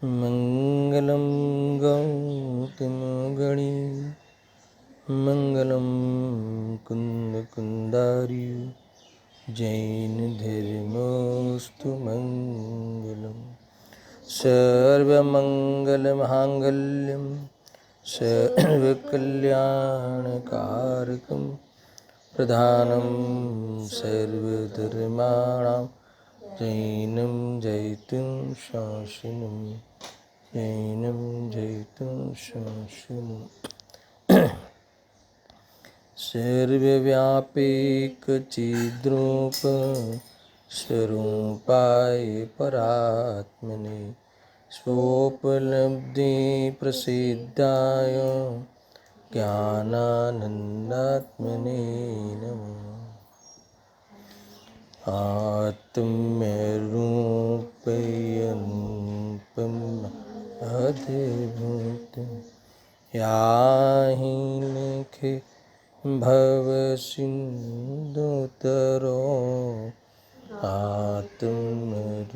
मंगलम गौतमगणी मंगलम कुंदकुंदारी जैनधर्मोऽस्तु मंगलम सर्वमंगलमांगल्यं सर्वकल्याणकारकं प्रधानं सर्वधर्माणां जैनं जयितुं शासनं जैनं जयितुं शासनं सर्वव्यापीकचिद्रूप स्वरूपाय परात्मने स्वोपलब्धिप्रसिद्धाय ज्ञानानन्दात्मने नमः। आत्म्यरूपयन्पम् अद्भुतं याहि निखे भवसिन्धुतरो आत्मरूप।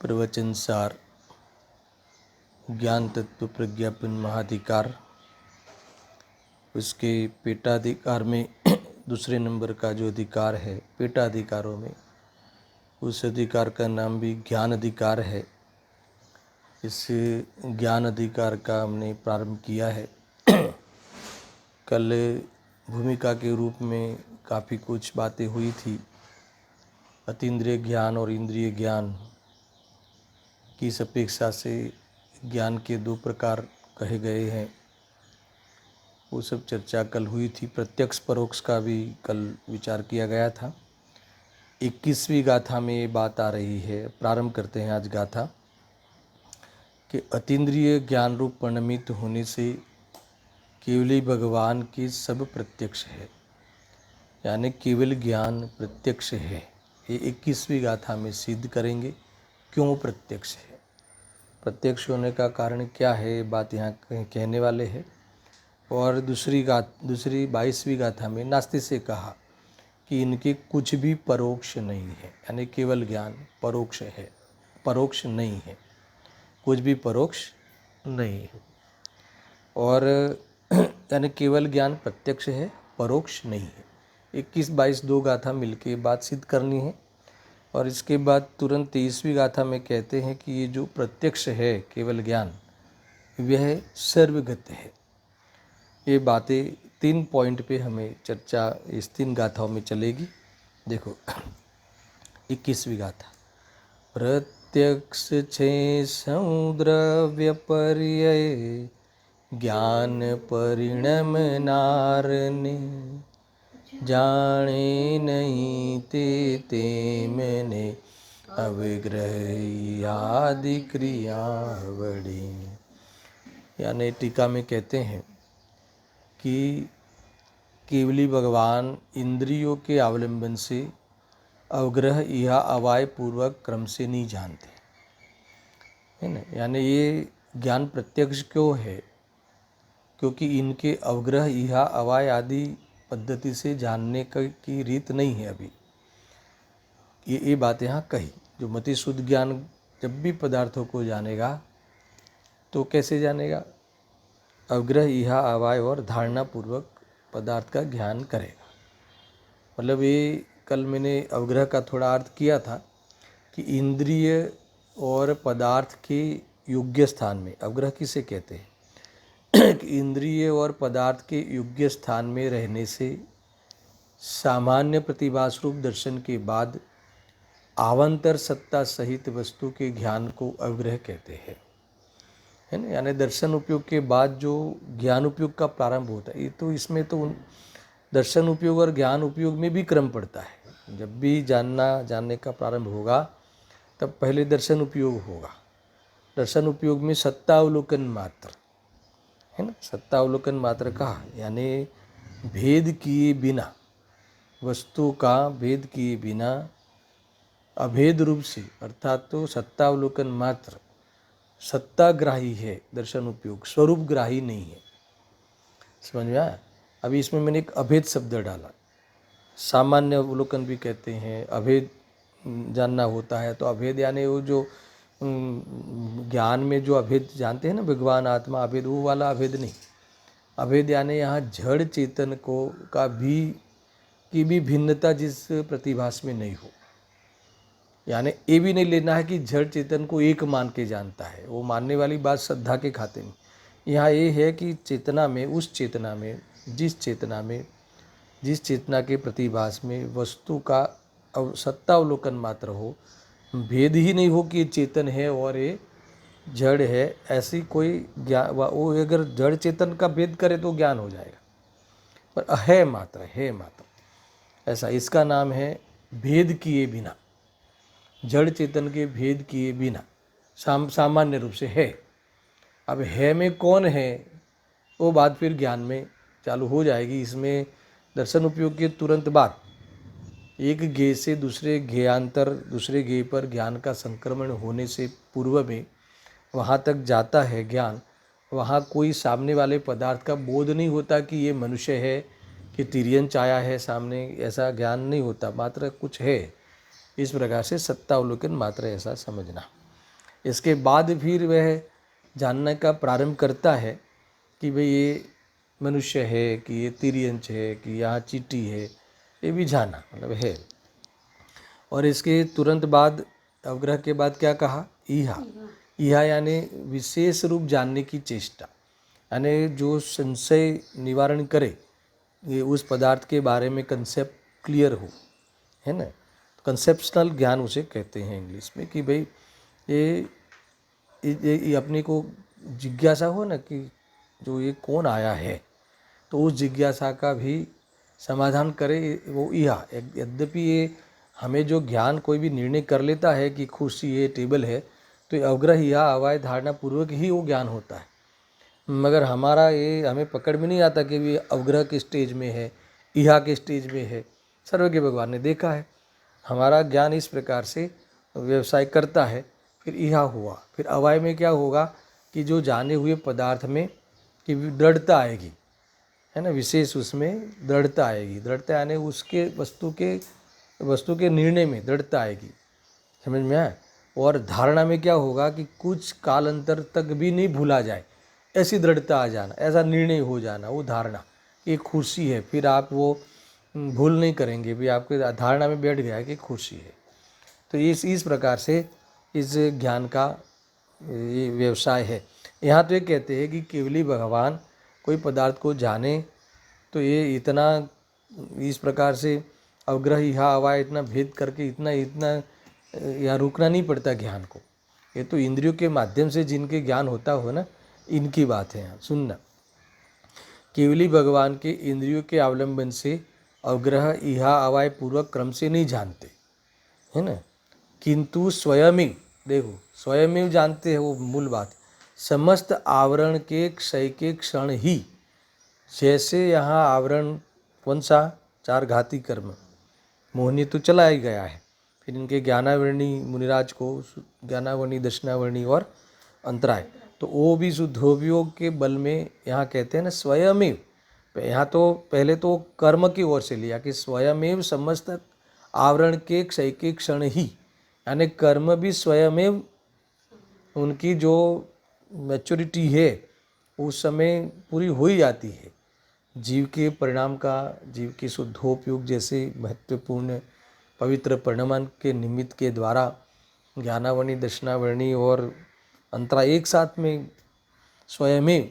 प्रवचन सार ज्ञान तत्व प्रज्ञापन महाधिकार, उसके पेटाधिकार में दूसरे नंबर का जो अधिकार है पेटाधिकारों में, उस अधिकार का नाम भी ज्ञान अधिकार है। इस ज्ञान अधिकार का हमने प्रारंभ किया है। कल भूमिका के रूप में काफ़ी कुछ बातें हुई थी। अतीन्द्रिय ज्ञान और इंद्रिय ज्ञान की अपेक्षा से ज्ञान के दो प्रकार कहे गए हैं, वो सब चर्चा कल हुई थी। प्रत्यक्ष परोक्ष का भी कल विचार किया गया था। 21वीं गाथा में ये बात आ रही है। प्रारंभ करते हैं आज गाथा कि अतीन्द्रिय ज्ञान रूप परिणमित होने से केवल भगवान के सब प्रत्यक्ष है, यानी केवल ज्ञान प्रत्यक्ष है। ये 21वीं गाथा में सिद्ध करेंगे क्यों प्रत्यक्ष है, प्रत्यक्ष होने का कारण क्या है, ये बात यहाँ कहने वाले हैं। और दूसरी 22वीं गाथा में नास्ति से कहा कि इनके कुछ भी परोक्ष नहीं है, यानी केवल ज्ञान परोक्ष है, परोक्ष नहीं है, कुछ भी परोक्ष नहीं है। और यानी केवल ज्ञान प्रत्यक्ष है, परोक्ष नहीं है। 21, 22 दो गाथा मिलके बात सिद्ध करनी है। और इसके बाद तुरंत 23वीं गाथा में कहते हैं कि ये जो प्रत्यक्ष है केवल ज्ञान, वह सर्वगत है। ये बातें 3 पॉइंट पे हमें चर्चा इस 3 गाथाओं में चलेगी। देखो 21वीं गाथा, प्रत्यक्ष छे समुद्रव्य पर्यय ज्ञान परिणम नारने जाने नहीं ते मैंने अविग्रह आदि क्रियावड़ी। यानी टीका में कहते हैं कि केवली भगवान इंद्रियों के अवलंबन से अवग्रह यह अवाय पूर्वक क्रम से नहीं जानते, है ना। यानी ये ज्ञान प्रत्यक्ष क्यों है, क्योंकि इनके अवग्रह यह अवाय आदि पद्धति से जानने की रीत नहीं है अभी। ये बात यहाँ कही। जो मति शुद्ध ज्ञान जब भी पदार्थों को जानेगा तो कैसे जानेगा, अवग्रह यह अवाय और धारणा पूर्वक पदार्थ का ज्ञान करेगा। मतलब ये कल मैंने अवग्रह का थोड़ा अर्थ किया था कि इंद्रिय और पदार्थ के योग्य स्थान में, अवग्रह किसे कहते हैं कि इंद्रिय और पदार्थ के योग्य स्थान में रहने से सामान्य प्रतिभास रूप दर्शन के बाद आवांतर सत्ता सहित वस्तु के ज्ञान को अवग्रह कहते हैं, है ना। यानी दर्शन उपयोग के बाद जो ज्ञान उपयोग का प्रारंभ होता है, ये तो इसमें तो दर्शन उपयोग और ज्ञान उपयोग में भी क्रम पड़ता है। जब भी जानने का प्रारंभ होगा तब पहले दर्शन उपयोग होगा। दर्शन उपयोग में सत्तावलोकन मात्र, है ना, सत्तावलोकन मात्र कहा, यानी भेद किए बिना, वस्तु का भेद किए बिना अभेद रूप से, अर्थात तो सत्तावलोकन मात्र सत्ताग्राही है दर्शन उपयोग, स्वरूपग्राही नहीं है। समझ में आया। अभी इसमें मैंने एक अभेद शब्द डाला, सामान्य अवलोकन भी कहते हैं। अभेद जानना होता है तो अभेद यानी वो जो ज्ञान में जो अभेद जानते हैं ना, भगवान आत्मा अभेद, वो वाला अभेद नहीं। अभेद यानी यहाँ जड़ चेतन को का भी की भी भिन्नता जिस प्रतिभास में नहीं हो। यानी ये भी नहीं लेना है कि जड़ चेतन को एक मान के जानता है, वो मानने वाली बात श्रद्धा के खाते में। यहाँ ये है कि चेतना में, उस चेतना में, जिस चेतना के प्रतिभास में वस्तु का सत्ता अवलोकन मात्र हो, भेद ही नहीं हो कि ये चेतन है और ये जड़ है, ऐसी कोई ज्ञान, वो अगर जड़ चेतन का भेद करे तो ज्ञान हो जाएगा, पर है मात्र ऐसा। इसका नाम है भेद किए बिना, जड़ चेतन के भेद किए बिना सामान्य रूप से है। अब है में कौन है, वो बात फिर ज्ञान में चालू हो जाएगी। इसमें दर्शन उपयोग के तुरंत बाद एक ज्ञेय से दूसरे ज्ञेयांतर, दूसरे ज्ञेय पर ज्ञान का संक्रमण होने से पूर्व में वहाँ तक जाता है ज्ञान। वहाँ कोई सामने वाले पदार्थ का बोध नहीं होता कि ये मनुष्य है कि तिर्यन छाया है सामने, ऐसा ज्ञान नहीं होता, मात्र कुछ है। इस प्रकार से सत्ता अवलोकन मात्र ऐसा समझना। इसके बाद फिर वह जानने का प्रारंभ करता है कि भाई ये मनुष्य है कि ये तिर्यंच है कि यहाँ चींटी है, ये भी जाना मतलब है। और इसके तुरंत बाद अवग्रह के बाद क्या कहा, इहा यानी विशेष रूप जानने की चेष्टा, यानी जो संशय निवारण करे, ये उस पदार्थ के बारे में कंसेप्ट क्लियर हो, है ना। कंसेप्शनल ज्ञान उसे कहते हैं इंग्लिश में, कि भाई ये अपने को जिज्ञासा हो ना कि जो ये कौन आया है, तो उस जिज्ञासा का भी समाधान करे वो इहा। यद्यपि ये हमें जो ज्ञान कोई भी निर्णय कर लेता है कि कुर्सी है, टेबल है, तो अवग्रह इहा अवाय धारणा पूर्वक ही वो ज्ञान होता है, मगर हमारा ये हमें पकड़ में नहीं आता कि ये अवग्रह के स्टेज में है, इहा के स्टेज में है। सर्वज्ञ भगवान ने देखा है, हमारा ज्ञान इस प्रकार से व्यवसाय करता है। फिर इहा हुआ, फिर अवाय में क्या होगा कि जो जाने हुए पदार्थ में कि दृढ़ता आएगी, है ना, विशेष उसमें दृढ़ता आएगी। दृढ़ता यानी उसके वस्तु के निर्णय में दृढ़ता आएगी, समझ में आया। और धारणा में क्या होगा कि कुछ काल अंतर तक भी नहीं भूला जाए, ऐसी दृढ़ता आ जाना, ऐसा निर्णय हो जाना। वो धारणा एक कुर्सी है, फिर आप वो भूल नहीं करेंगे, भी आपके धारणा में बैठ गया है कि कुर्सी है। तो इस प्रकार से इस ज्ञान का ये व्यवसाय है। यहाँ तो ये कहते हैं कि केवली भगवान कोई पदार्थ को जाने, तो ये इतना इस प्रकार से अवग्रह इहा अवाय इतना भेद करके इतना यहाँ रुकना नहीं पड़ता ज्ञान को। ये तो इंद्रियों के माध्यम से जिनके ज्ञान होता हो ना, इनकी बात है यहाँ सुनना। केवली भगवान के इंद्रियों के अवलंबन से अवग्रह इहा अवाय पूर्वक क्रम से नहीं जानते, है ना, किंतु स्वयं, देखो स्वयं जानते हैं, वो मूल बात। समस्त आवरण के क्षय के क्षण ही, जैसे यहाँ आवरण कौन सा, 4 घाती कर्म, मोहिनी तो चला ही गया है, फिर इनके ज्ञानावर्णी मुनिराज को ज्ञानावर्णी, दक्षिणावर्णी और अंतराय, तो वो भी शुद्धोपयोग के बल में यहाँ कहते हैं ना स्वयमेव। यहाँ तो पहले तो कर्म की ओर से लिया कि स्वयमेव समस्त आवरण के क्षय के क्षण ही, यानी कर्म भी स्वयमेव उनकी जो मैच्योरिटी है उस समय पूरी हो ही जाती है। जीव के परिणाम का, जीव के शुद्धोपयोग जैसे महत्वपूर्ण पवित्र परिणाम के निमित्त के द्वारा ज्ञानावर्णी, दक्षिणावर्णी और अंतरा एक साथ में स्वयं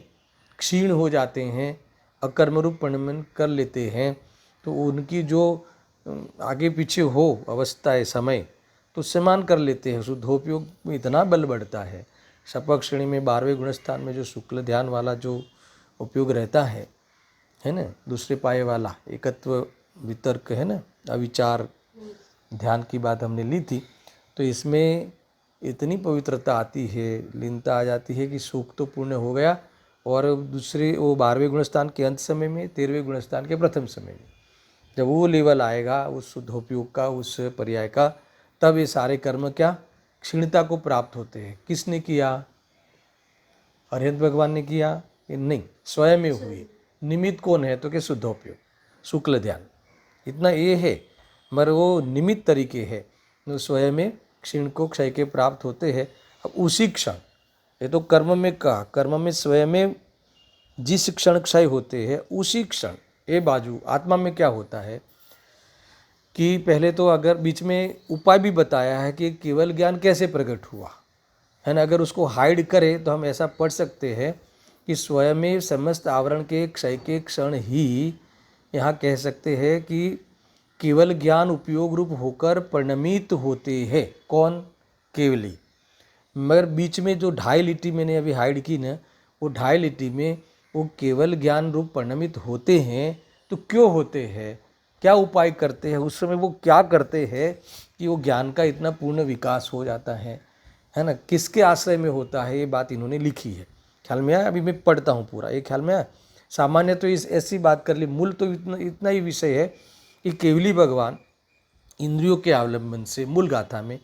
क्षीण हो जाते हैं, अकर्मरूप परिणमन कर लेते हैं, तो उनकी जो आगे पीछे हो अवस्था है समय, तो समान कर लेते हैं। शुद्धोपयोग में इतना बल बढ़ता है। शपक श्रेणी में 12वें गुणस्थान में जो शुक्ल ध्यान वाला जो उपयोग रहता है ना, दूसरे पाए वाला एकत्व वितर्क है ना, अविचार ध्यान की बात हमने ली थी, तो इसमें इतनी पवित्रता आती है, लीनता आ जाती है कि सुख तो पूर्ण हो गया। और दूसरे वो 12वें गुणस्थान के अंत समय में, 13वें गुणस्थान के प्रथम समय में जब वो लेवल आएगा उस शुद्धोपयोग का, उस पर्याय का, तब ये सारे कर्म क्या क्षीणता को प्राप्त होते हैं। किसने किया, अरिहंत भगवान ने किया कि नहीं, स्वयं में हुई। निमित्त कौन है, तो कि शुद्धोपयोग, शुक्ल ध्यान, इतना ये है, मगर वो निमित्त तरीके है, जो स्वयं में क्षीण को क्षय के प्राप्त होते हैं। अब उसी क्षण, ये तो कर्म में कहा, कर्म में स्वयं में जिस क्षण क्षय होते हैं उसी क्षण ये बाजू आत्मा में क्या होता है कि पहले तो अगर बीच में उपाय भी बताया है कि केवल ज्ञान कैसे प्रकट हुआ है ना, अगर उसको हाइड करें तो हम ऐसा पढ़ सकते हैं कि स्वयं में समस्त आवरण के क्षय के क्षण ही यहाँ कह सकते हैं कि केवल ज्ञान उपयोग रूप होकर परिणमित होते हैं। कौन? केवली। मगर बीच में जो 2.5 लिटी मैंने अभी हाइड की ना, वो 2.5 लिटी में वो केवल ज्ञान रूप परिणमित होते हैं। तो क्यों होते हैं, क्या उपाय करते हैं, उस समय वो क्या करते हैं कि वो ज्ञान का इतना पूर्ण विकास हो जाता है ना, किसके आश्रय में होता है, ये बात इन्होंने लिखी है। ख्याल में आया? अभी मैं पढ़ता हूँ पूरा, ये ख्याल में आया? सामान्य तो इस ऐसी बात कर ली, मूल तो इतना ही विषय है कि केवली भगवान इंद्रियों के अवलंबन से मूल गाथा में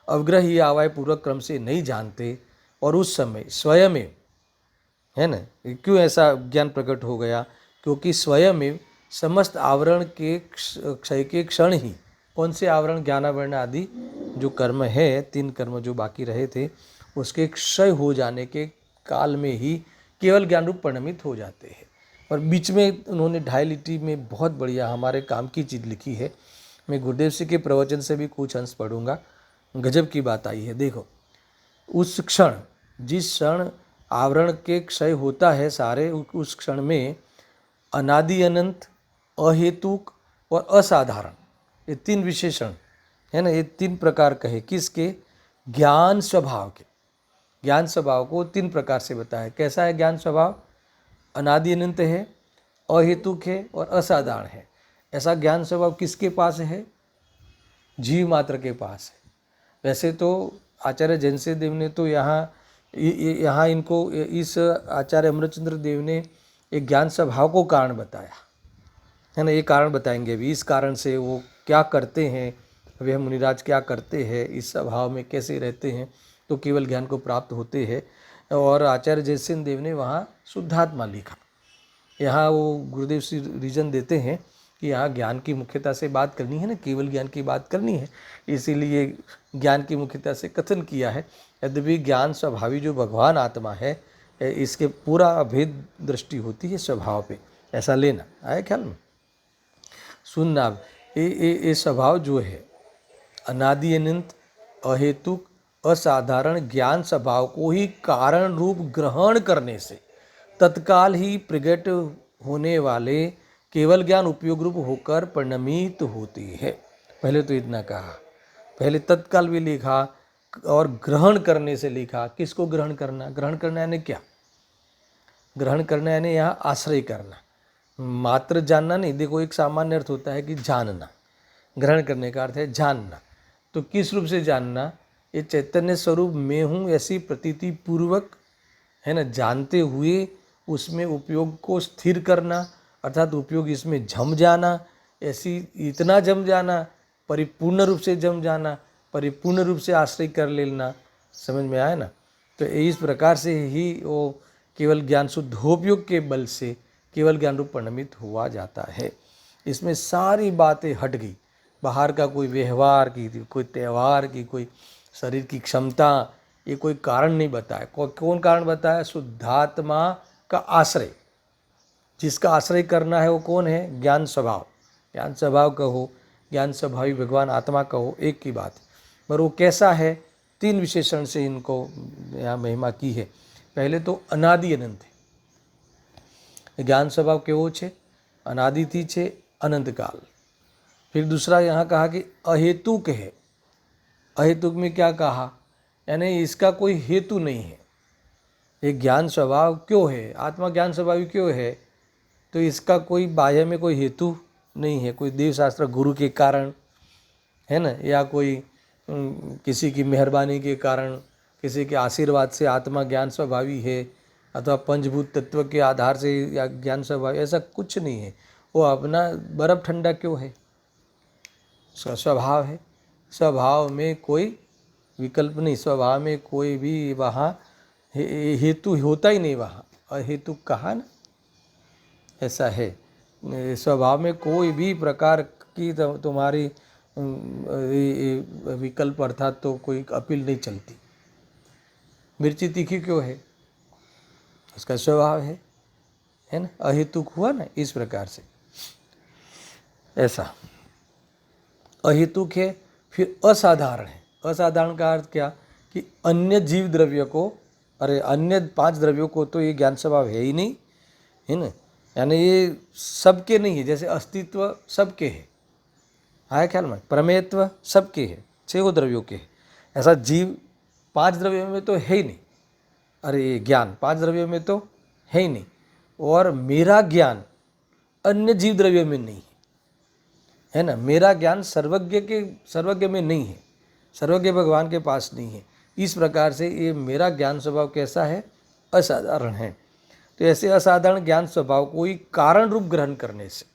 अवग्रह या आवाय पूर्वक क्रम से नहीं जानते, और उस समय स्वयं में, है ना, क्यों ऐसा ज्ञान प्रकट हो गया? क्योंकि स्वयं में समस्त आवरण के क्षय के क्षण ही, कौन से आवरण? ज्ञानावरण आदि जो कर्म है, 3 कर्म जो बाकी रहे थे, उसके क्षय हो जाने के काल में ही केवल ज्ञान रूप परिणमित हो जाते हैं। और बीच में उन्होंने 2.5 लिटी में बहुत बढ़िया हमारे काम की चीज़ लिखी है। मैं गुरुदेव सिंह के प्रवचन से भी कुछ अंश पढ़ूंगा, गजब की बात आई है। देखो, उस क्षण, जिस क्षण आवरण के क्षय होता है सारे, उस क्षण में अनादि अनंत, अहेतुक और असाधारण, ये 3 विशेषण है ना, ये 3 प्रकार कहे किसके? ज्ञान स्वभाव के। ज्ञान स्वभाव को 3 प्रकार से बताया। कैसा है ज्ञान स्वभाव? अनादि अनंत है, अहेतुक है और असाधारण है। ऐसा ज्ञान स्वभाव किसके पास है? जीव मात्र के पास है। वैसे तो आचार्य जैनसे देव ने तो यहाँ इनको, इस आचार्य अमृतचंद्र देव ने एक ज्ञान स्वभाव को कारण बताया है ना, ये कारण बताएंगे अभी, इस कारण से वो क्या करते हैं, वे मुनिराज क्या करते हैं, इस स्वभाव में कैसे रहते हैं, तो केवल ज्ञान को प्राप्त होते हैं। और आचार्य जयसिंह देव ने वहाँ शुद्धात्मा लिखा। यहाँ वो गुरुदेव श्री रीजन देते हैं कि यहाँ ज्ञान की मुख्यता से बात करनी है ना, केवल ज्ञान की बात करनी है, इसीलिए ज्ञान की मुख्यता से कथन किया है। यद्यपि ज्ञान स्वभावी जो भगवान आत्मा है, इसके पूरा अभेद दृष्टि होती है स्वभाव पे, ऐसा लेना आया ख्याल में? सुनना, ये स्वभाव जो है अनादि अनंत, अहेतुक, असाधारण ज्ञान स्वभाव को ही कारण रूप ग्रहण करने से तत्काल ही प्रकट होने वाले केवल ज्ञान उपयोग रूप होकर परिणमित होती है। पहले तो इतना कहा, पहले तत्काल भी लिखा और ग्रहण करने से लिखा। किसको ग्रहण करना? ग्रहण करना यानी क्या? ग्रहण करना यानी यहाँ आश्रय करना, मात्र जानना नहीं। देखो, एक सामान्य अर्थ होता है कि जानना, ग्रहण करने का अर्थ है जानना। तो किस रूप से जानना? ये चैतन्य स्वरूप मैं हूँ ऐसी प्रतीति पूर्वक, है ना, जानते हुए उसमें उपयोग को स्थिर करना, अर्थात उपयोग इसमें जम जाना, ऐसी इतना जम जाना, परिपूर्ण रूप से जम जाना, परिपूर्ण रूप से आश्रय कर लेना। समझ में आया ना? तो इस प्रकार से ही वो केवल ज्ञान शुद्धोपयोग के बल से केवल ज्ञान रूप परिणमित हुआ जाता है। इसमें सारी बातें हट गई, बाहर का कोई व्यवहार की, कोई त्यौहार की, कोई शरीर की क्षमता, ये कोई कारण नहीं बताया। कौन कारण बताया? शुद्धात्मा का आश्रय, जिसका आश्रय करना है वो कौन है? ज्ञान स्वभाव। ज्ञान स्वभाव कहो, ज्ञान स्वभावी भगवान आत्मा कहो, एक की बात है। पर वो कैसा है? 3 विशेषण से इनको यहाँ महिमा की है। पहले तो अनादि अनंत है, ज्ञान स्वभाव केवो छे? अनादिथी छे, अनंत काल। फिर दूसरा यहाँ कहा कि अहेतुक है। अहेतुक में क्या कहा? यानी इसका कोई हेतु नहीं है। ये ज्ञान स्वभाव क्यों है, आत्मा ज्ञान स्वभावी क्यों है? तो इसका कोई बाह्य में कोई हेतु नहीं है, कोई देव शास्त्र गुरु के कारण, है ना, या कोई किसी की मेहरबानी के कारण, किसी के आशीर्वाद से आत्मा ज्ञान स्वभावी है, अथवा पंचभूत तत्व के आधार से या ज्ञान स्वभावी, ऐसा कुछ नहीं है। वो अपना बर्फ ठंडा क्यों है? स्वभाव है। स्वभाव में कोई विकल्प नहीं, स्वभाव में कोई भी वहाँ हेतु होता ही नहीं। वहाँ अहेतुक कहा ना, ऐसा है। स्वभाव में कोई भी प्रकार कि तुम्हारी विकल्प अर्थात तो कोई अपील नहीं चलती। मिर्ची तीखी क्यों है? उसका स्वभाव है ना, अहेतुक हुआ ना, इस प्रकार से ऐसा अहेतुक है। फिर असाधारण है। असाधारण का अर्थ क्या कि अन्य जीव द्रव्य को, अरे अन्य 5 द्रव्यों को तो ये ज्ञान स्वभाव है ही नहीं, है ना, यानी ये सबके नहीं है। जैसे अस्तित्व सबके है, आया ख्याल में, प्रमेयत्व सबके है, 6 द्रव्यों के है, ऐसा जीव 5 द्रव्यों में तो है ही नहीं। अरे ज्ञान 5 द्रव्यों में तो है ही नहीं, और मेरा ज्ञान अन्य जीव द्रव्यों में नहीं है ना। मेरा ज्ञान सर्वज्ञ में नहीं है, सर्वज्ञ भगवान के पास नहीं है। इस प्रकार से ये मेरा ज्ञान स्वभाव कैसा है? असाधारण है। तो ऐसे असाधारण ज्ञान स्वभाव को ही कारण रूप ग्रहण करने से,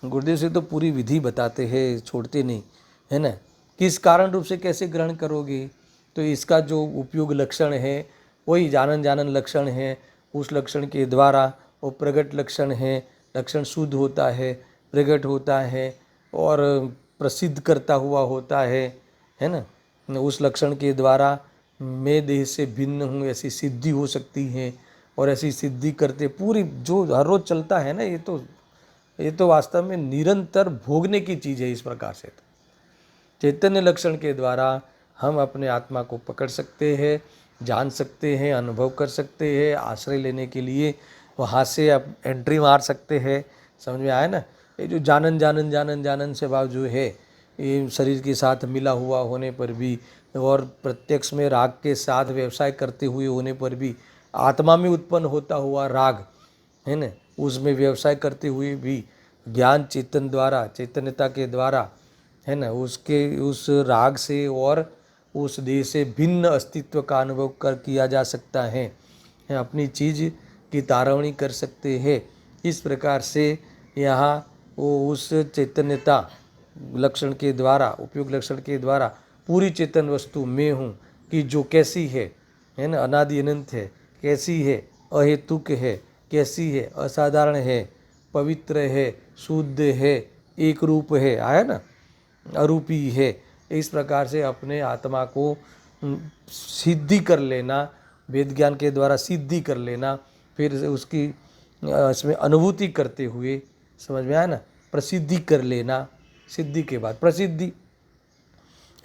गुरुदेव से तो पूरी विधि बताते हैं, छोड़ते नहीं, है ना। किस कारण रूप से कैसे ग्रहण करोगे? तो इसका जो उपयोग लक्षण है वही जानन लक्षण है। उस लक्षण के द्वारा वो प्रगट लक्षण है, लक्षण शुद्ध होता है, प्रगट होता है और प्रसिद्ध करता हुआ होता है ना। उस लक्षण के द्वारा मैं देह से भिन्न हूँ ऐसी सिद्धि हो सकती है, और ऐसी सिद्धि करते पूरी जो हर रोज चलता है ना, ये तो वास्तव में निरंतर भोगने की चीज़ है। इस प्रकार से तो चैतन्य लक्षण के द्वारा हम अपने आत्मा को पकड़ सकते हैं, जान सकते हैं, अनुभव कर सकते हैं, आश्रय लेने के लिए वहाँ से अब एंट्री मार सकते हैं। समझ में आया ना? ये जो जानन स्वभाव जो है, ये शरीर के साथ मिला हुआ होने पर भी और प्रत्यक्ष में राग के साथ व्यवसाय करते हुए होने पर भी, आत्मा में उत्पन्न होता हुआ राग है ना, उसमें व्यवसाय करते हुए भी ज्ञान चेतन द्वारा, चैतन्यता के द्वारा, है ना, उसके उस राग से और उस देह से भिन्न अस्तित्व का अनुभव किया जा सकता है। अपनी चीज़ की तारवणी कर सकते हैं। इस प्रकार से यहाँ वो उस चैतन्यता लक्षण के द्वारा, उपयोग लक्षण के द्वारा पूरी चेतन वस्तु मैं हूँ कि जो कैसी है ना, अनादि अनंत है, कैसी है, अहेतुक है, कैसी है, असाधारण है, पवित्र है, शुद्ध है, एक रूप है, आया ना, अरूपी है। इस प्रकार से अपने आत्मा को सिद्धि कर लेना, वेद ज्ञान के द्वारा सिद्धि कर लेना, फिर उसकी इसमें अनुभूति करते हुए, समझ में आया ना, प्रसिद्धि कर लेना, सिद्धि के बाद प्रसिद्धि,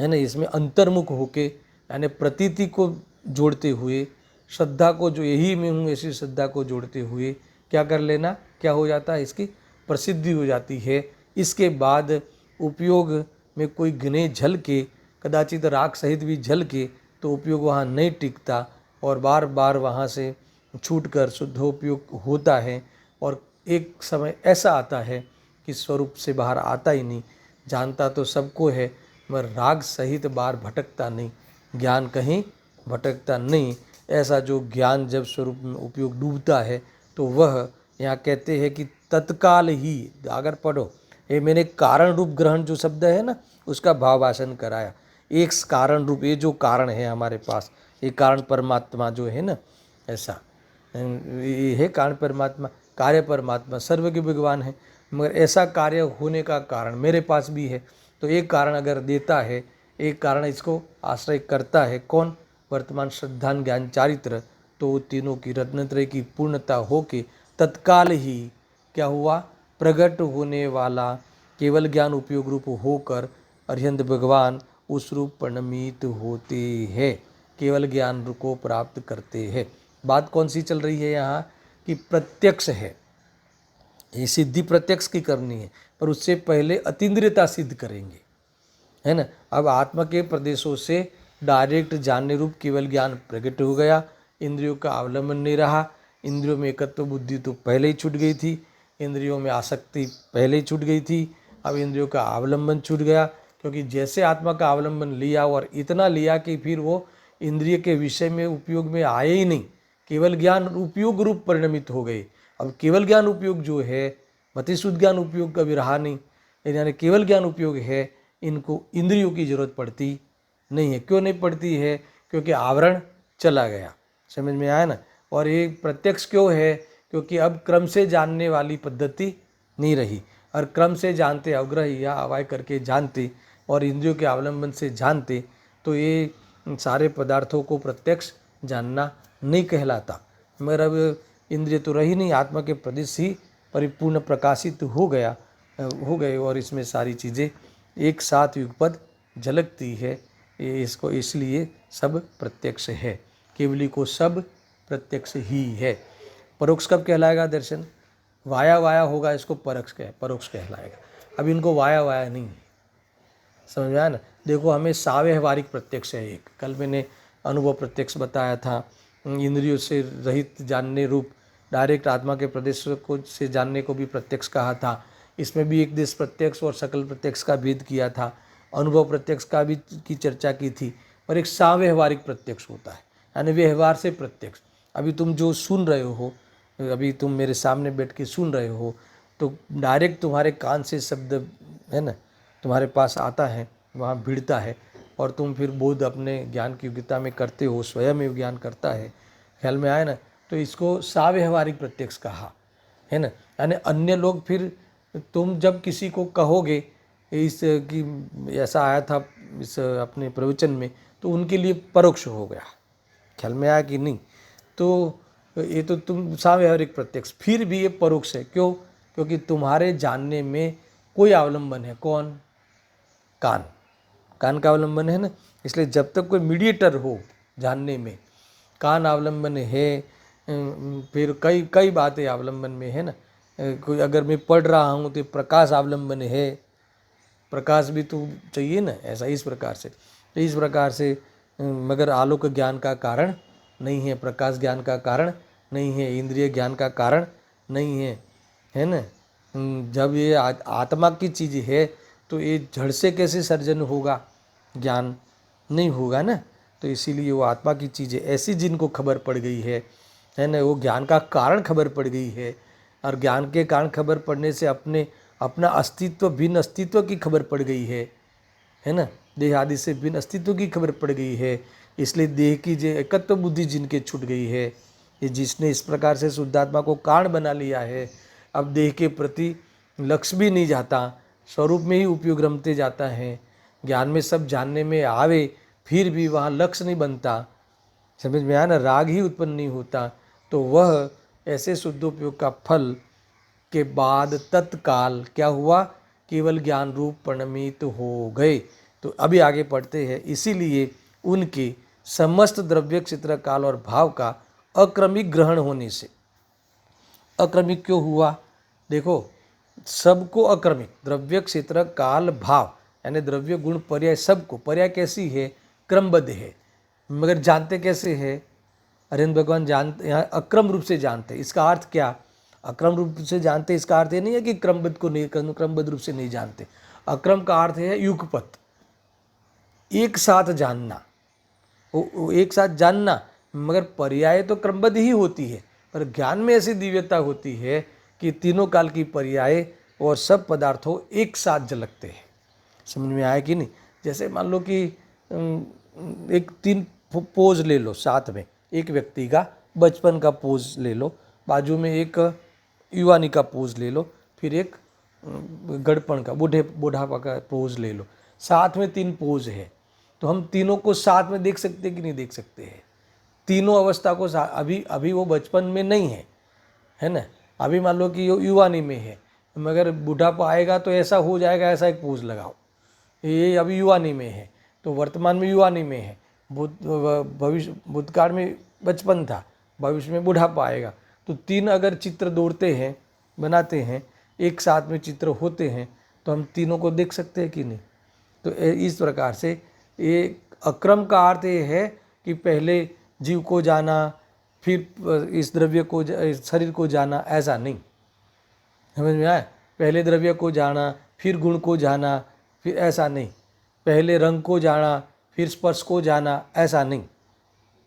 है ना। इसमें अंतर्मुख होके, यानी प्रतीति को जोड़ते हुए, श्रद्धा को, जो यही मैं हूँ ऐसी श्रद्धा को जोड़ते हुए क्या कर लेना, क्या हो जाता है, इसकी प्रसिद्धि हो जाती है। इसके बाद उपयोग में कोई गिने झल के, कदाचित राग सहित भी झल के, तो उपयोग वहाँ नहीं टिकता और बार बार वहाँ से छूटकर शुद्धोपयोग होता है। और एक समय ऐसा आता है कि स्वरूप से बाहर आता ही नहीं। जानता तो सबको है, मगर राग सहित बार भटकता नहीं, ज्ञान कहीं भटकता नहीं। ऐसा जो ज्ञान जब स्वरूप में उपयोग डूबता है, तो वह यहाँ कहते हैं कि तत्काल ही, अगर पढ़ो, ये मैंने कारण रूप ग्रहण जो शब्द है ना, उसका भावासन कराया। एक कारण रूप, ये जो कारण है हमारे पास, ये कारण परमात्मा जो है ना, ऐसा ये है कारण परमात्मा, कार्य परमात्मा, सर्वज्ञ भगवान है। मगर ऐसा कार्य होने का कारण मेरे पास भी है। तो एक कारण अगर देता है, एक कारण इसको आश्रय करता है, कौन? वर्तमान श्रद्धान ज्ञान चारित्र। तो तीनों की रत्नत्रय की पूर्णता होके तत्काल ही क्या हुआ, प्रकट होने वाला केवल ज्ञान उपयोग रूप होकर अरिहंत भगवान उस रूप परिणमित होते हैं, केवल ज्ञान को प्राप्त करते हैं। बात कौन सी चल रही है यहाँ कि प्रत्यक्ष है, ये सिद्धि प्रत्यक्ष की करनी है, पर उससे पहले अतीन्द्रियता सिद्ध करेंगे, है ना। अब आत्मा के प्रदेशों से डायरेक्ट जानने रूप केवल ज्ञान प्रकट हो गया, इंद्रियों का अवलंबन नहीं रहा। इंद्रियों में एकत्व बुद्धि तो पहले ही छूट गई थी, इंद्रियों में आसक्ति पहले ही छूट गई थी। अब इंद्रियों का अवलंबन छूट गया, क्योंकि जैसे आत्मा का अवलंबन लिया और इतना लिया कि फिर वो इंद्रिय के विषय में उपयोग में आए ही नहीं, केवल ज्ञान उपयोग रूप परिणमित हो गए। अब केवल ज्ञान उपयोग जो है, मतिशुद्ध ज्ञान उपयोग कभी रहा नहीं, यानी केवल ज्ञान उपयोग है, इनको इंद्रियों की जरूरत पड़ती नहीं है। क्यों नहीं पड़ती है? क्योंकि आवरण चला गया। समझ में आया ना। और ये प्रत्यक्ष क्यों है? क्योंकि अब क्रम से जानने वाली पद्धति नहीं रही। और क्रम से जानते, अवग्रह या अवाय करके जानते और इंद्रियों के अवलंबन से जानते, तो ये सारे पदार्थों को प्रत्यक्ष जानना नहीं कहलाता। मगर अब इंद्रिय तो रही नहीं, आत्मा के प्रदेश ही परिपूर्ण प्रकाशित हो गए और इसमें सारी चीज़ें एक साथ युगपद झलकती है। इसको इसलिए सब प्रत्यक्ष है, केवली को सब प्रत्यक्ष ही है। परोक्ष कब कहलाएगा दर्शन? वाया वाया होगा, इसको परोक्ष कहलाएगा। अब इनको वाया वाया नहीं है, समझ में आया ना। देखो, हमें साव्यवहारिक प्रत्यक्ष है एक, कल मैंने अनुभव प्रत्यक्ष बताया था, इंद्रियों से रहित जानने रूप डायरेक्ट आत्मा के प्रदेश को से जानने को भी प्रत्यक्ष कहा था। इसमें भी एक देश प्रत्यक्ष और सकल प्रत्यक्ष का भेद किया था, अनुभव प्रत्यक्ष का भी की चर्चा की थी। और एक साव्यवहारिक प्रत्यक्ष होता है, यानी व्यवहार से प्रत्यक्ष। अभी तुम जो सुन रहे हो, अभी तुम मेरे सामने बैठ के सुन रहे हो, तो डायरेक्ट तुम्हारे कान से शब्द है ना तुम्हारे पास आता है, वहाँ भिड़ता है, और तुम फिर बोध अपने ज्ञान की योग्यता में करते हो, स्वयं में ज्ञान करता है, ख्याल में आया ना। तो इसको साव्यवहारिक प्रत्यक्ष कहा है ना। यानी अन्य लोग फिर तुम जब किसी को कहोगे इस कि ऐसा आया था इस अपने प्रवचन में, तो उनके लिए परोक्ष हो गया, ख्याल में आया कि नहीं। तो ये तो तुम साव्यवहारिक प्रत्यक्ष, फिर भी ये परोक्ष है। क्यों? क्योंकि तुम्हारे जानने में कोई अवलंबन है, कौन? कान का अवलंबन है ना। इसलिए जब तक कोई मीडिएटर हो जानने में, कान अवलंबन है, फिर कई बातें अवलंबन में है ना। कोई अगर मैं पढ़ रहा हूँ तो प्रकाश अवलंबन है, प्रकाश भी तो चाहिए ना, ऐसा इस प्रकार से। तो इस प्रकार से मगर आलोक ज्ञान का कारण नहीं है, प्रकाश ज्ञान का कारण नहीं है, इंद्रिय ज्ञान का कारण नहीं है ना। जब ये आत्मा की चीज़ है तो ये जड़ से कैसे सर्जन होगा? ज्ञान नहीं होगा ना। तो इसीलिए वो आत्मा की चीज़ें ऐसी जिनको खबर पड़ गई है ना, वो ज्ञान का कारण खबर पड़ गई है, और ज्ञान के कारण खबर पड़ने से अपना अस्तित्व, भिन्न अस्तित्व की खबर पड़ गई है ना। देह आदि से भिन्न अस्तित्व की खबर पड़ गई है। इसलिए देह की जो एकत्व बुद्धि जिनके छूट गई है, ये जिसने इस प्रकार से शुद्धात्मा को कारण बना लिया है, अब देह के प्रति लक्ष्य भी नहीं जाता, स्वरूप में ही उपयोग रमते जाता है। ज्ञान में सब जानने में आवे, फिर भी वहाँ लक्ष्य नहीं बनता, समझ में आया ना, राग ही उत्पन्न नहीं होता। तो वह ऐसे शुद्धोपयोग का फल के बाद तत्काल क्या हुआ? केवल ज्ञान रूप परिणमित हो गए। तो अभी आगे पढ़ते हैं। इसीलिए उनके समस्त द्रव्य, क्षेत्र, काल और भाव का अक्रमिक ग्रहण होने से, अक्रमिक क्यों हुआ? देखो, सबको अक्रमिक, द्रव्य, क्षेत्र, काल, भाव, यानी द्रव्य, गुण, पर्याय, सबको। पर्याय कैसी है? क्रमबद्ध है, मगर जानते कैसे है? अरविंद भगवान जानते, यहाँ अक्रम रूप से जानते। इसका अर्थ क्या? अक्रम रूप से जानते, इसका अर्थ ये नहीं है कि क्रमबद्ध को नहीं, क्रमबद्ध रूप से नहीं जानते। अक्रम का अर्थ है युगपत, एक साथ जानना, वो एक साथ जानना, मगर पर्याय तो क्रमबद्ध ही होती है, पर ज्ञान में ऐसी दिव्यता होती है कि तीनों काल की पर्याय और सब पदार्थों एक साथ झलकते हैं। समझ में आया कि नहीं? जैसे मान लो कि एक 3 पोज ले लो साथ में, एक व्यक्ति का बचपन का पोज ले लो, बाजू में एक युवानी का पोज ले लो, फिर एक गड़पण का, बुढ़ापा का पोज ले लो, साथ में 3 पोज है। तो हम तीनों को साथ में देख सकते कि नहीं देख सकते हैं? तीनों अवस्था को अभी वो बचपन में नहीं है ना। अभी मान लो कि युवानी में है, मगर बुढ़ापा आएगा तो ऐसा हो जाएगा, ऐसा एक पोज लगाओ। ये अभी युवानी में है, तो वर्तमान में युवानी में है, भविष्य भूतकाल में बचपन था, भविष्य में बुढ़ापा आएगा। तो 3 अगर चित्र दौड़ते हैं, बनाते हैं, एक साथ में चित्र होते हैं, तो हम तीनों को देख सकते हैं कि नहीं? तो इस प्रकार से ये अक्रम का अर्थ ये है कि पहले जीव को जाना, फिर इस द्रव्य को, शरीर को जाना, ऐसा नहीं। समझ में आया? पहले द्रव्य को जाना, फिर गुण को जाना, फिर ऐसा नहीं। पहले रंग को जाना, फिर स्पर्श को जाना, ऐसा नहीं।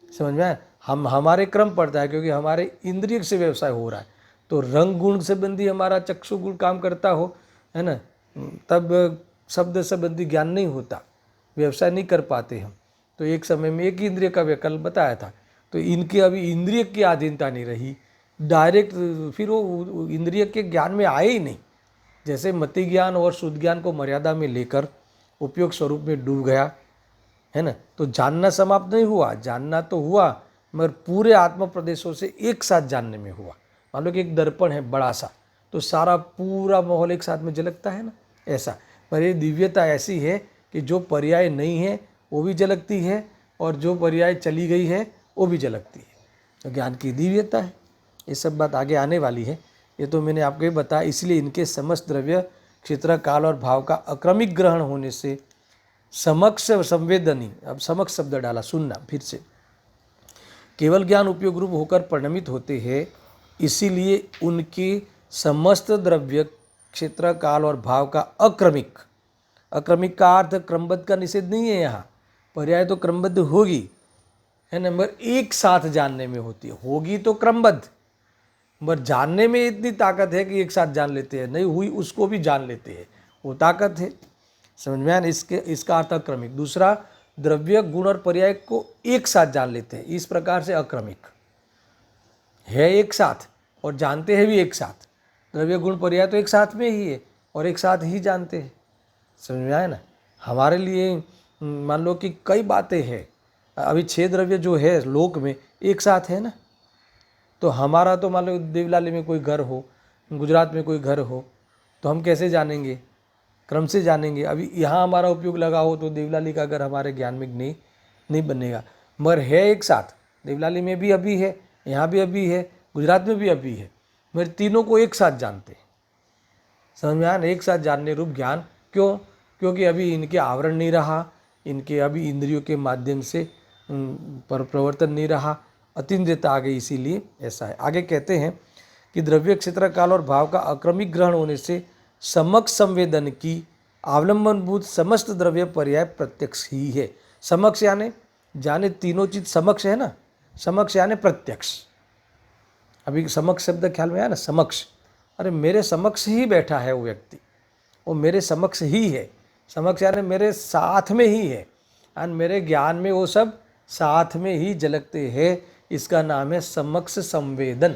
समझ में आया? हमारे क्रम पड़ता है, क्योंकि हमारे इंद्रिय से व्यवसाय हो रहा है। तो रंग गुण संबंधी हमारा चक्षु गुण काम करता हो, है ना, तब शब्द संबंधी ज्ञान नहीं होता, व्यवसाय नहीं कर पाते हम। तो एक समय में एक इंद्रिय का विकल्प बताया था, तो इनकी अभी इंद्रिय की अधीनता नहीं रही, डायरेक्ट फिर वो इंद्रिय के ज्ञान में आए ही नहीं, जैसे मति ज्ञान और शुद्ध ज्ञान को मर्यादा में लेकर उपयोग स्वरूप में डूब गया, है ना, तो जानना समाप्त नहीं हुआ, जानना तो हुआ मगर पूरे आत्म प्रदेशों से एक साथ जानने में हुआ। मान लो कि एक दर्पण है बड़ा सा, तो सारा पूरा माहौल एक साथ में झलकता है ना, ऐसा। पर ये दिव्यता ऐसी है कि जो पर्याय नहीं है वो भी झलकती है और जो पर्याय चली गई है वो भी झलकती है। तो ज्ञान की दिव्यता है। ये सब बात आगे आने वाली है, ये तो मैंने आपको ही बताया। इसलिए इनके समस्त द्रव्य, क्षेत्र, काल और भाव का अक्रमिक ग्रहण होने से समक्ष संवेदनी, अब समक्ष शब्द डाला, सुनना फिर से, केवल ज्ञान उपयोग रूप होकर परिणमित होते हैं। इसीलिए उनके समस्त द्रव्य, क्षेत्र, काल और भाव का अक्रमिक, अक्रमिक का अर्थ क्रमबद्ध का निषेध नहीं है यहाँ, पर्याय तो क्रमबद्ध होगी, है नंबर एक साथ जानने में होती है, होगी तो क्रमबद्ध, मगर जानने में इतनी ताकत है कि एक साथ जान लेते हैं, नहीं हुई उसको भी जान लेते हैं, वो ताकत है। समझ में आया? इसका अर्थ अक्रमिक। दूसरा, द्रव्य, गुण और पर्याय को एक साथ जान लेते हैं, इस प्रकार से अक्रमिक है, एक साथ और जानते हैं भी एक साथ। द्रव्य, गुण, पर्याय तो एक साथ में ही है और एक साथ ही जानते हैं। समझ में आया ना? हमारे लिए मान लो कि कई बातें हैं, अभी 6 द्रव्य जो है लोक में एक साथ है ना, तो हमारा तो मान लो देवलाली में कोई घर हो, गुजरात में कोई घर हो, तो हम कैसे जानेंगे? क्रम से जानेंगे। अभी यहाँ हमारा उपयोग लगा हो तो देवलाली का घर हमारे ज्ञान में नहीं बनेगा, मगर है एक साथ। देवलाली में भी अभी है, यहाँ भी अभी है, गुजरात में भी अभी है, मगर तीनों को एक साथ जानते हैं। समझ में आया? एक साथ जानने रूप ज्ञान। क्यों? क्योंकि अभी इनके आवरण नहीं रहा, इनके अभी इंद्रियों के माध्यम से पर प्रवर्तन नहीं रहा, अतीन्द्रियता आ गई, इसीलिए ऐसा है। आगे कहते हैं कि द्रव्य, क्षेत्र, काल और भाव का अक्रमिक ग्रहण होने से समक्ष संवेदन की अवलंबनभूत समस्त द्रव्य पर्याय प्रत्यक्ष ही है। समक्ष यानी जाने तीनों चीज समक्ष है ना, समक्ष यानी प्रत्यक्ष। अभी समक्ष शब्द ख्याल में आया ना, समक्ष, अरे मेरे समक्ष ही बैठा है वो व्यक्ति, वो मेरे समक्ष ही है। समक्ष यानी मेरे साथ में ही है, और मेरे ज्ञान में वो सब साथ में ही झलकते हैं। इसका नाम है समक्ष संवेदन।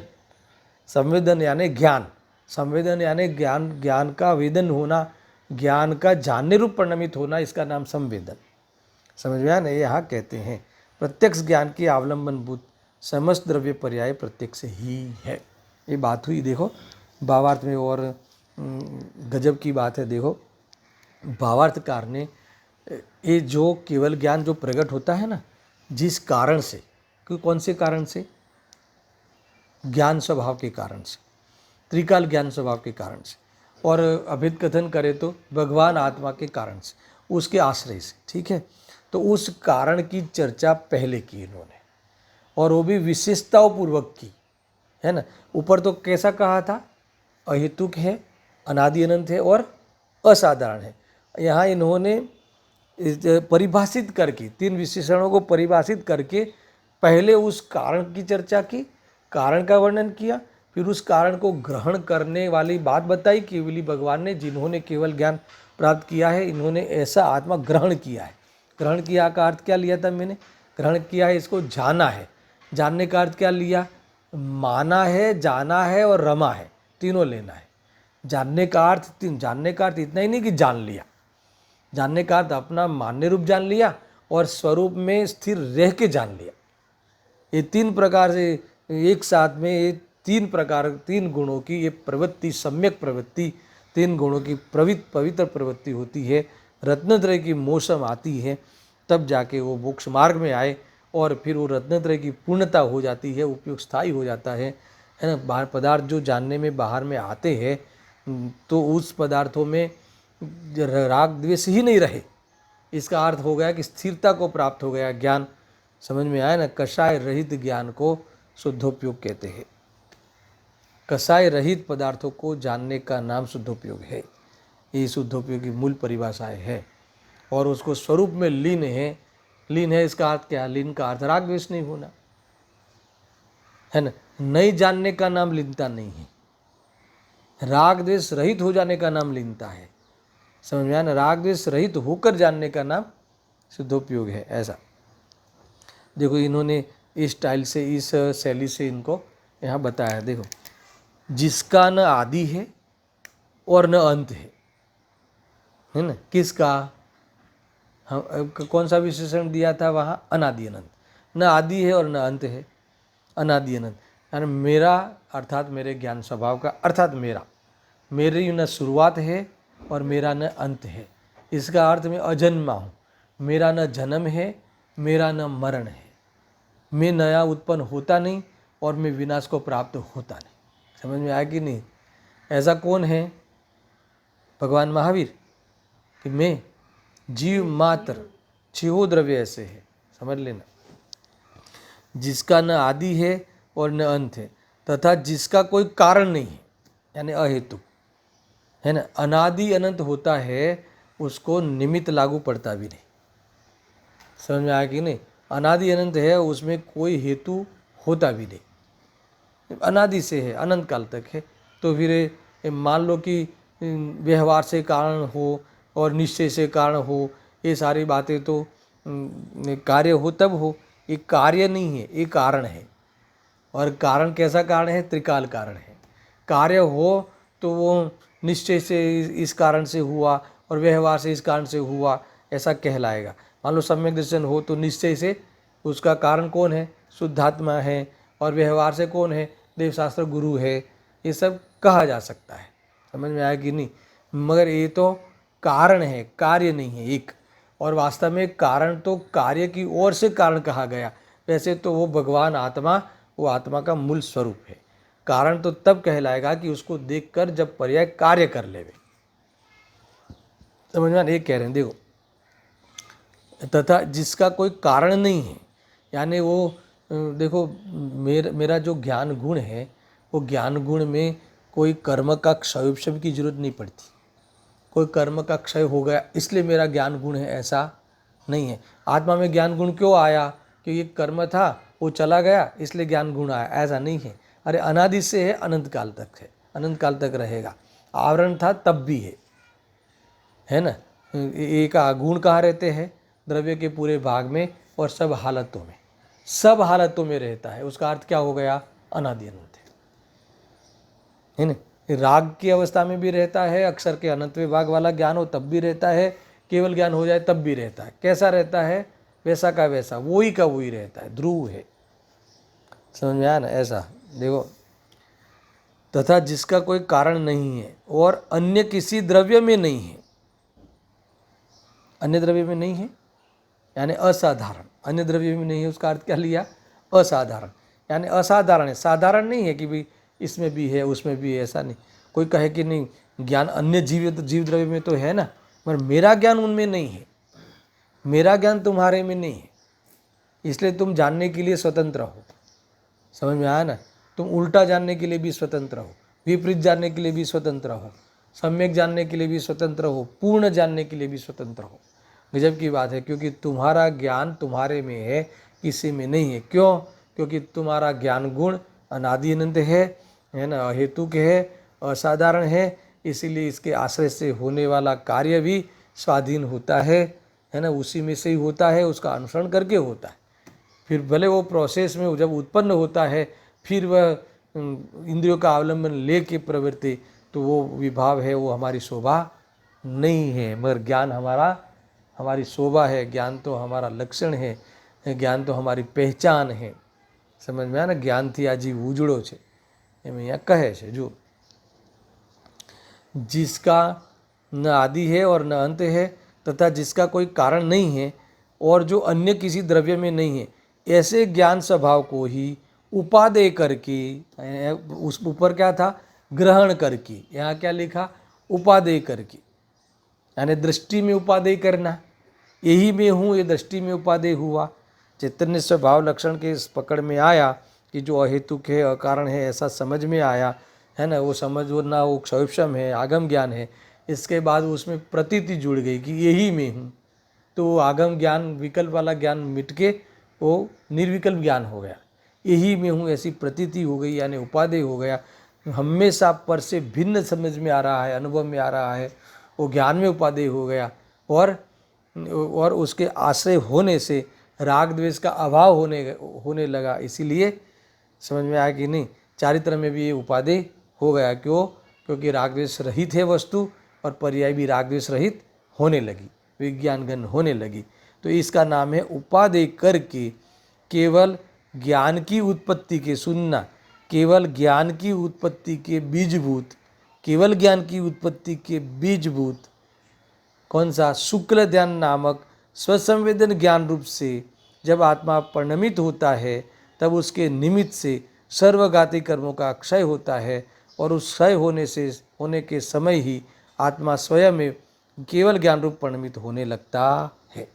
संवेदन यानी ज्ञान, संवेदन यानी ज्ञान, ज्ञान का वेदन होना, ज्ञान का जानने रूप परिणमित होना, इसका नाम संवेदन। समझ में आया ना? यहाँ कहते हैं प्रत्यक्ष ज्ञान की अवलंबनभूत समस्त द्रव्य पर्याय प्रत्यक्ष ही है। ये बात हुई। देखो भावार्थ में और गजब की बात है। देखो भावार्थकार ने ये जो केवल ज्ञान जो प्रकट होता है ना, जिस कारण से, क्यों, कौन से कारण से? ज्ञान स्वभाव के कारण से, त्रिकाल ज्ञान स्वभाव के कारण से, और अभेद कथन करें तो भगवान आत्मा के कारण से, उसके आश्रय से। ठीक है, तो उस कारण की चर्चा पहले की इन्होंने, और वो भी विशेषताओं पूर्वक की, है ना। ऊपर तो कैसा कहा था? अहेतुक है, अनादि अनंत है और असाधारण है। यहाँ इन्होंने परिभाषित करके, 3 विशेषणों को परिभाषित करके पहले उस कारण की चर्चा की, कारण का वर्णन किया, फिर उस कारण को ग्रहण करने वाली बात बताई केवली भगवान ने, जिन्होंने केवल ज्ञान प्राप्त किया है, इन्होंने ऐसा आत्मा ग्रहण किया है। ग्रहण किया का अर्थ क्या लिया था मैंने? ग्रहण किया है, इसको जाना है। जानने का अर्थ क्या लिया? माना है, जाना है और रमा है, तीनों लेना है। जानने का अर्थ इतना ही नहीं कि जान लिया, जानने का अर्थ अपना मान्य रूप जान लिया और स्वरूप में स्थिर रह के जान लिया। ये 3 प्रकार से एक साथ में, ये 3 गुणों की ये प्रवृत्ति, सम्यक प्रवृत्ति, 3 गुणों की पवित्र प्रवृत्ति होती है। रत्नत्रय की मौसम आती है, तब जाके वो मोक्ष मार्ग में आए, और फिर वो रत्नत्रय की पूर्णता हो जाती है, उपयोग स्थायी हो जाता है ना। बाहर पदार्थ जो जानने में बाहर में आते हैं, तो उस पदार्थों में राग द्वेष ही नहीं रहे। इसका अर्थ हो गया कि स्थिरता को प्राप्त हो गया ज्ञान। समझ में आया ना? कषाय रहित ज्ञान को शुद्धोपयोग कहते हैं। कषाय रहित पदार्थों को जानने का नाम शुद्धोपयोग है। ये शुद्धोपयोग की मूल परिभाषाएं है, और उसको स्वरूप में लीन है। लीन है इसका अर्थ क्या? लीन का अर्थ राग द्वेष नहीं होना, है ना। नहीं जानने का नाम लीनता नहीं है, राग द्वेष रहित हो जाने का नाम लीनता है। समझ में आया ना? राग द्वेष रहित होकर जानने का नाम शुद्धोपयोग है। ऐसा देखो, इन्होंने इस स्टाइल से, इस शैली से इनको यहाँ बताया। देखो, जिसका न आदि है और न अंत है ना। किसका? हम कौन सा विशेषण दिया था वहाँ? अनादि अनंत। न आदि है और न अंत है, अनादि अनंत। यानी मेरा अर्थात मेरे ज्ञान स्वभाव का अर्थात मेरी न शुरुआत है और मेरा न अंत है। इसका अर्थ मैं अजन्मा हूँ, मेरा न जन्म है, मेरा न मरण है, मैं नया उत्पन्न होता नहीं और मैं विनाश को प्राप्त होता नहीं। समझ में आया कि नहीं? ऐसा कौन है? भगवान महावीर कि मैं जीव मात्र, छिहो द्रव्य ऐसे है। समझ लेना, जिसका न आदि है और न अंत है, तथा जिसका कोई कारण नहीं है, यानी अहेतु है ना। अनादि अनंत होता है, उसको निमित्त लागू पड़ता भी नहीं। समझ में आया कि नहीं? अनादि अनंत है, उसमें कोई हेतु होता भी नहीं, अनादि से है, अनंत काल तक है। तो फिर मान लो कि व्यवहार से कारण हो और निश्चय से कारण हो, ये सारी बातें तो कार्य हो तब हो। ये कार्य नहीं है, ये कारण है। और कारण कैसा कारण है? त्रिकाल कारण है। कार्य हो तो वो निश्चय से इस कारण से हुआ और व्यवहार से इस कारण से हुआ, ऐसा कहलाएगा। मान लो सम्यक दर्शन हो तो निश्चय से उसका कारण कौन है? शुद्धात्मा है। और व्यवहार से कौन है? देवशास्त्र गुरु है। ये सब कहा जा सकता है। समझ में आया कि नहीं? मगर ये तो कारण है, कार्य नहीं है एक। और वास्तव में कारण तो कार्य की ओर से कारण कहा गया। वैसे तो वो भगवान आत्मा, वो आत्मा का मूल स्वरूप है। कारण तो तब कहलाएगा कि उसको देखकर जब पर्याय कार्य कर लेवे। समझ में? एक कह रहे हैं देखो, तथा जिसका कोई कारण नहीं है, यानी वो देखो मेरा जो ज्ञान गुण है, वो ज्ञान गुण में कोई कर्म का क्षय की जरूरत नहीं पड़ती। कोई कर्म का क्षय हो गया इसलिए मेरा ज्ञान गुण है, ऐसा नहीं है। आत्मा में ज्ञान गुण क्यों आया? क्योंकि कर्म था, वो चला गया इसलिए ज्ञान गुण आया, ऐसा नहीं है। अरे अनादि से है, अनंत काल तक है, अनंत काल तक रहेगा। आवरण था तब भी है ना। एक गुण कहाँ रहते हैं? द्रव्य के पूरे भाग में और सब हालतों में, सब हालतों में रहता है। उसका अर्थ क्या हो गया? अनादि अनंत है ना। राग की अवस्था में भी रहता है, अक्षर के अनंत विभाग वाला ज्ञान हो तब भी रहता है, केवल ज्ञान हो जाए तब भी रहता है। कैसा रहता है? वैसा का वैसा, वही का वही रहता है, ध्रुव है। समझ में आया ना? ऐसा देखो, तथा जिसका कोई कारण नहीं है और अन्य किसी द्रव्य में नहीं है, अन्य द्रव्य में नहीं है यानी असाधारण, अन्य द्रव्य में नहीं है, उसका अर्थ क्या लिया? असाधारण, यानी असाधारण है, साधारण नहीं है कि भाई इसमें भी है उसमें भी है, ऐसा नहीं। कोई कहे कि नहीं ज्ञान अन्य जीव द्रव्य में तो है ना, मगर मेरा ज्ञान उनमें नहीं है, मेरा ज्ञान तुम्हारे में नहीं है, इसलिए तुम जानने के लिए स्वतंत्र हो। समझ में आया ना? तुम उल्टा जानने के लिए भी स्वतंत्र हो, विपरीत जानने के लिए भी स्वतंत्र हो, सम्यक जानने के लिए भी स्वतंत्र हो, पूर्ण जानने के लिए भी स्वतंत्र हो। गजब की बात है, क्योंकि तुम्हारा ज्ञान तुम्हारे में है, किसी में नहीं है। क्यों? क्योंकि तुम्हारा ज्ञान गुण अनादि अनंत है ना, अहेतुक है, असाधारण है, इसीलिए इसके आश्रय से होने वाला कार्य भी स्वाधीन होता है ना, उसी में से ही होता है, उसका अनुसरण करके होता है। फिर भले वो प्रोसेस में जब उत्पन्न होता है, फिर वह इंद्रियों का अवलंबन ले के प्रवृत्ति, तो वो विभाव है, वो हमारी शोभा नहीं है। मगर ज्ञान हमारी शोभा है, ज्ञान तो हमारा लक्षण है, ज्ञान तो हमारी पहचान है। समझ में आया ना? ज्ञानથી આ જીવ ઉજળો છે, એમ અહીંયા કહે છે। जो जिसका न आदि है और न अंत है, तथा जिसका कोई कारण नहीं है और जो अन्य किसी द्रव्य में नहीं है, ऐसे ज्ञान स्वभाव को ही उपादेय करके, उस ऊपर क्या था? ग्रहण करके, यहाँ क्या लिखा? उपादेय करके, यानी दृष्टि में उपादेय करना। यही मैं हूँ, ये दृष्टि में उपादेय हुआ। चैतन्य स्वभाव लक्षण के इस पकड़ में आया कि जो अहेतुक है, अकारण है, ऐसा समझ में आया है ना। वो समझना वो क्षौक्षम है, आगम ज्ञान है। इसके बाद उसमें प्रतीति जुड़ गई कि यही मैं हूँ, तो वो आगम ज्ञान, विकल्प वाला ज्ञान मिट के वो निर्विकल्प ज्ञान हो गया। यही मैं हूँ ऐसी प्रतीति हो गई, यानी उपादेय हो गया। हमेशा पर से भिन्न समझ में आ रहा है, अनुभव में आ रहा है, वो ज्ञान में उपादेय हो गया। और उसके आश्रय होने से राग द्वेष का अभाव होने लगा। इसीलिए समझ में आया कि नहीं, चारित्र में भी ये उपादेय हो गया। क्यों? क्योंकि राग द्वेष रहित है वस्तु और पर्याय भी राग द्वेष रहित होने लगी, विज्ञानगन होने लगी। तो इसका नाम है उपादेय करके केवल ज्ञान की उत्पत्ति के, सुनना, केवल ज्ञान की उत्पत्ति के बीजभूत, केवल ज्ञान की उत्पत्ति के बीजभूत कौन सा, शुक्ल ध्यान नामक स्वसंवेदन ज्ञान रूप से जब आत्मा परिणमित होता है तब उसके निमित्त से सर्वघाती कर्मों का क्षय होता है और उस क्षय होने के समय ही आत्मा स्वयं में केवल ज्ञान रूप परिणमित होने लगता है।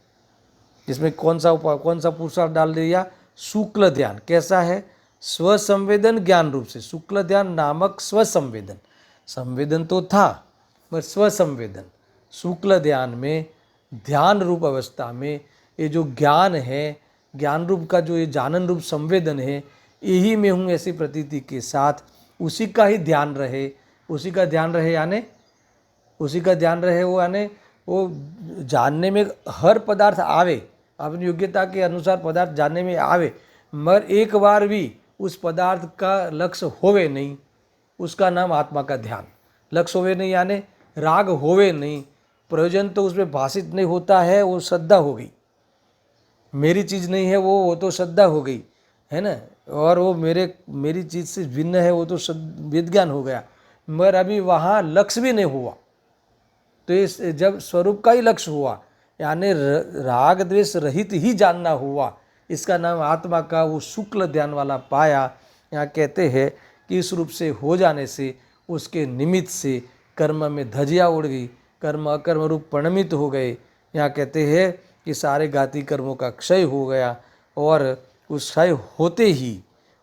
इसमें कौन सा पुरुषार्थ डाल दिया, शुक्ल ध्यान। कैसा है, स्वसंवेदन ज्ञान रूप से, शुक्ल ध्यान नामक स्वसंवेदन, संवेदन तो था पर स्वसंवेदन, शुक्ल ध्यान में ध्यान रूप अवस्था में ये जो ज्ञान है, ज्ञान रूप का जो ये जानन रूप संवेदन है, यही में हूँ ऐसी प्रतीति के साथ उसी का ही ध्यान रहे, उसी का ध्यान रहे यानी उसी का ध्यान रहे वो यानी वो जानने में हर पदार्थ आवे, अपनी योग्यता के अनुसार पदार्थ जानने में आवे, मगर एक बार भी उस पदार्थ का लक्ष्य होवे नहीं, उसका नाम आत्मा का ध्यान। लक्ष्य होवे नहीं यानी राग होवे नहीं, प्रयोजन तो उसमें भाषित नहीं होता है, वो श्रद्धा हो गई, मेरी चीज़ नहीं है वो तो श्रद्धा हो गई है ना, और वो मेरी चीज़ से भिन्न है वो तो विज्ञान हो गया, मगर अभी वहाँ लक्ष्य भी नहीं हुआ। तो इस जब स्वरूप का ही लक्ष्य हुआ यानी राग द्वेष रहित ही जानना हुआ, इसका नाम आत्मा का वो शुक्ल ध्यान वाला पाया। यहाँ कहते हैं कि इस रूप से हो जाने से उसके निमित्त से कर्म में धजिया उड़ गई, कर्म अकर्म रूप परिणमित हो गए। यहाँ कहते हैं कि सारे घाती कर्मों का क्षय हो गया और उस क्षय होते ही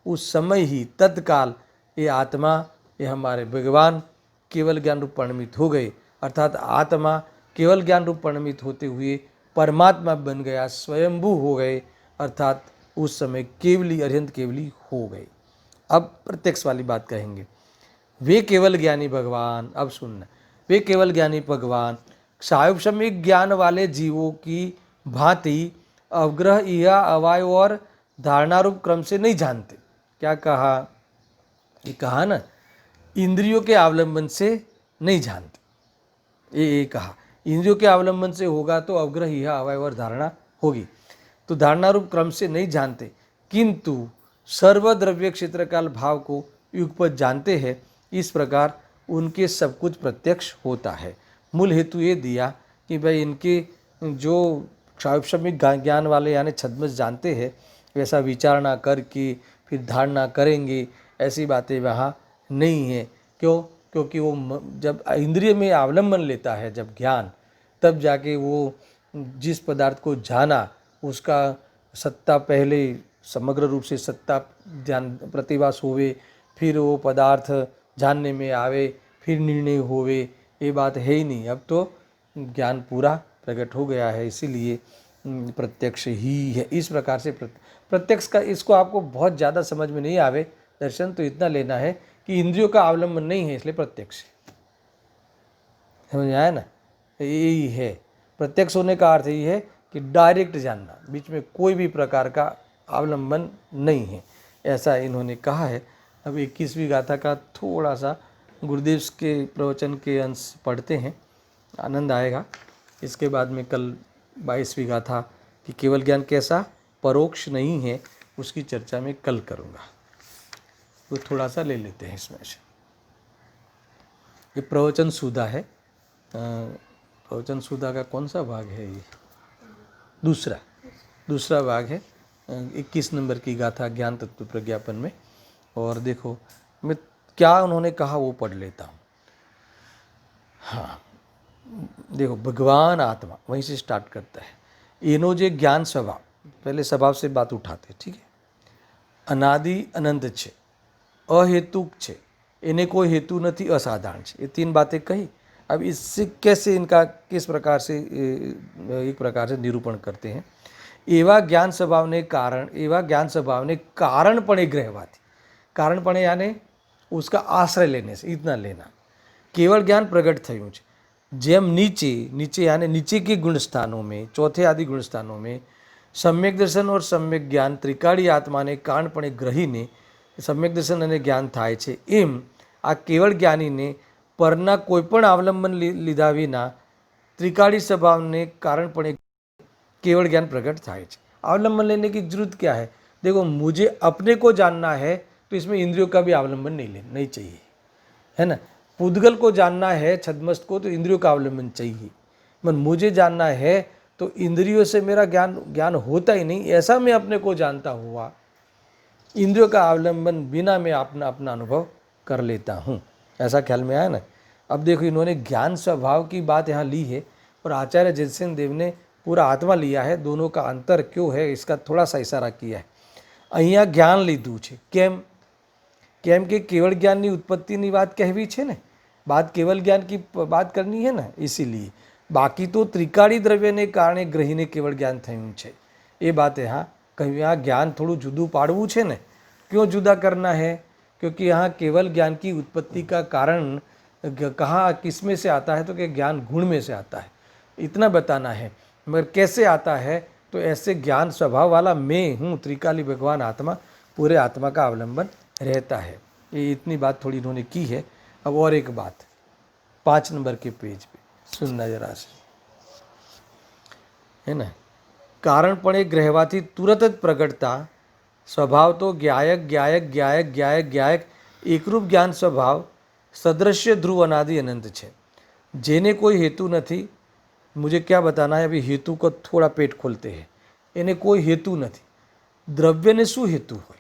उस समय ही तत्काल ये आत्मा, ये हमारे भगवान केवल ज्ञान रूप परिणमित हो गए, अर्थात आत्मा केवल ज्ञान रूप परिणमित होते हुए परमात्मा बन गया, स्वयंभू हो गए, अर्थात उस समय केवली अरिहंत केवली हो गए। अब प्रत्यक्ष वाली बात कहेंगे, वे केवल ज्ञानी भगवान, अब सुनना, वे केवल ज्ञानी भगवान सायुपशमिक ज्ञान वाले जीवों की भांति अवग्रह या अवाय और धारणारूप क्रम से नहीं जानते। क्या कहा, ये कहा ना, इंद्रियों के अवलंबन से नहीं जानते, ये कहा इंद्रियों के अवलंबन से होगा तो अवग्रह या अवाय और धारणा होगी, तो धारणा रूप क्रम से नहीं जानते, किंतु सर्वद्रव्य क्षेत्रकाल भाव को युगपत जानते हैं। इस प्रकार उनके सब कुछ प्रत्यक्ष होता है। मूल हेतु ये दिया कि भाई इनके जो सायुपशमिक ज्ञान वाले यानी छद्मस जानते हैं, वैसा विचारणा करके फिर धारणा करेंगे, ऐसी बातें वहाँ नहीं है। क्यों, क्योंकि वो जब इंद्रिय में अवलंबन लेता है जब ज्ञान, तब जाके वो जिस पदार्थ को जाना उसका सत्ता पहले समग्र रूप से सत्ता ध्यान प्रतिभास होवे, फिर वो पदार्थ जानने में आवे, फिर निर्णय होवे, ये बात है ही नहीं। अब तो ज्ञान पूरा प्रकट हो गया है, इसीलिए प्रत्यक्ष ही है। इस प्रकार से प्रत्यक्ष का, इसको आपको बहुत ज़्यादा समझ में नहीं आवे, दर्शन तो इतना लेना है कि इंद्रियों का अवलंबन नहीं है, इसलिए प्रत्यक्ष समझ आया ना, यही है प्रत्यक्ष होने का अर्थ यही है कि डायरेक्ट जानना, बीच में कोई भी प्रकार का अवलंबन नहीं है, ऐसा इन्होंने कहा है। अब 21वीं गाथा का थोड़ा सा गुरुदेव के प्रवचन के अंश पढ़ते हैं, आनंद आएगा। इसके बाद में कल 22वीं गाथा कि केवल ज्ञान कैसा परोक्ष नहीं है, उसकी चर्चा मैं कल करूँगा। तो थोड़ा सा ले लेते हैं इसमें से। ये प्रवचन सुधा है, प्रवचन सुधा का कौन सा भाग है, ये दूसरा भाग है, 21 नंबर की गाथा ज्ञान तत्व प्रज्ञापन में। और देखो मैं क्या उन्होंने कहा वो पढ़ लेता हूँ। हाँ देखो, भगवान आत्मा वहीं से स्टार्ट करता है। एनो जे ज्ञान स्वभाव, पहले स्वभाव से बात उठाते, ठीक है। अनादि अनंत छे, अहेतुक छे, इन्हें कोई हेतु नहीं, असाधारण छे, ये 3 बातें कही। अब इससे कैसे इनका किस प्रकार से एक प्रकार से निरूपण करते हैं। एवा ज्ञान स्वभावने कारणपणे ग्रहवाथी, कारणपणे यानी उसका आश्रय लेने से, इतना लेना, केवल ज्ञान प्रगट थयुं छे। जेम नीचे यानी नीचे के गुण स्थानों में, चौथे आदि गुण स्थानों में सम्यक दर्शन और सम्यक ज्ञान त्रिकाળી आत्माने कारणपणे ग्रहीने सम्यक दर्शन અને જ્ઞાન થાય છે, એમ આ કેવળ જ્ઞાનીને પરના કોઈપણ અવલંબન લીધા વિના ત્રિકાળી स्वभावને કારણપણે केवल ज्ञान प्रकट થાય છે। अवलंबन लेने की जरूरत क्या है? देखो, मुझे अपने को जानना है तो इसमें इंद्रियों का भी अवलंबन नहीं चाहिए, है ना। पुद्गल को जानना है, छद्मस्त को, तो इंद्रियों का अवलंबन चाहिए। मन मुझे जानना है तो इंद्रियों से मेरा ज्ञान होता ही नहीं, ऐसा मैं अपने को जानता हुआ इंद्रियों का अवलंबन बिना मैं अपना अनुभव कर लेता हूँ। ऐसा ख्याल में आया ना। अब देखो, इन्होंने ज्ञान स्वभाव की बात यहाँ ली है और आचार्य जयसिंह देव ने पूरा आत्मा लिया है। दोनों का अंतर क्यों है इसका थोड़ा सा इशारा किया है। અહીંયા જ્ઞાન લીધું છે, કેમ કે કેવળ જ્ઞાનની ઉત્પત્તિની વાત કહેવી છે ને, બાત કેવલ જ્ઞાન की बात करनी है ना, इसीलिए। बाकी तो त्रिकाળી દ્રવ્યને કારણે ગ્રહીને કેવળ જ્ઞાન થયું છે, એ बात यहाँ કહ્યું। यहाँ ज्ञान थोड़ું જુદું પાડવું છે ને। क्यों जुदा करना है? क्योंकि यहाँ केवल ज्ञान की उत्पत्ति का कारण कहाँ किस में से आता है, तो कि ज्ञान गुण में से आता है, इतना बताना है। मगर कैसे आता है? तो ऐसे ज्ञान स्वभाव वाला मैं हूँ, त्रिकाली भगवान आत्मा, पूरे आत्मा का अवलंबन रहता है। ये इतनी बात थोड़ी इन्होंने की है। अब और एक बात 5 नंबर के पेज पे सुनना जरा से, है ना। कारणपणे ग्रहवाથી तुरंत જ प्रगटता स्वभाव तो ज्ञायक ज्ञायक ज्ञायक ज्ञायक ज्ञायक एकरूप ज्ञान स्वभाव सदृश्य ध्रुव अनादि अनंत है, जेने कोई हेतु नहीं। मुझे क्या बताना है? अभी हेतु को थोड़ा पेट खोलते हैं। इन्हें कोई हेतु नहीं। द्रव्य ने शू हेतु हो?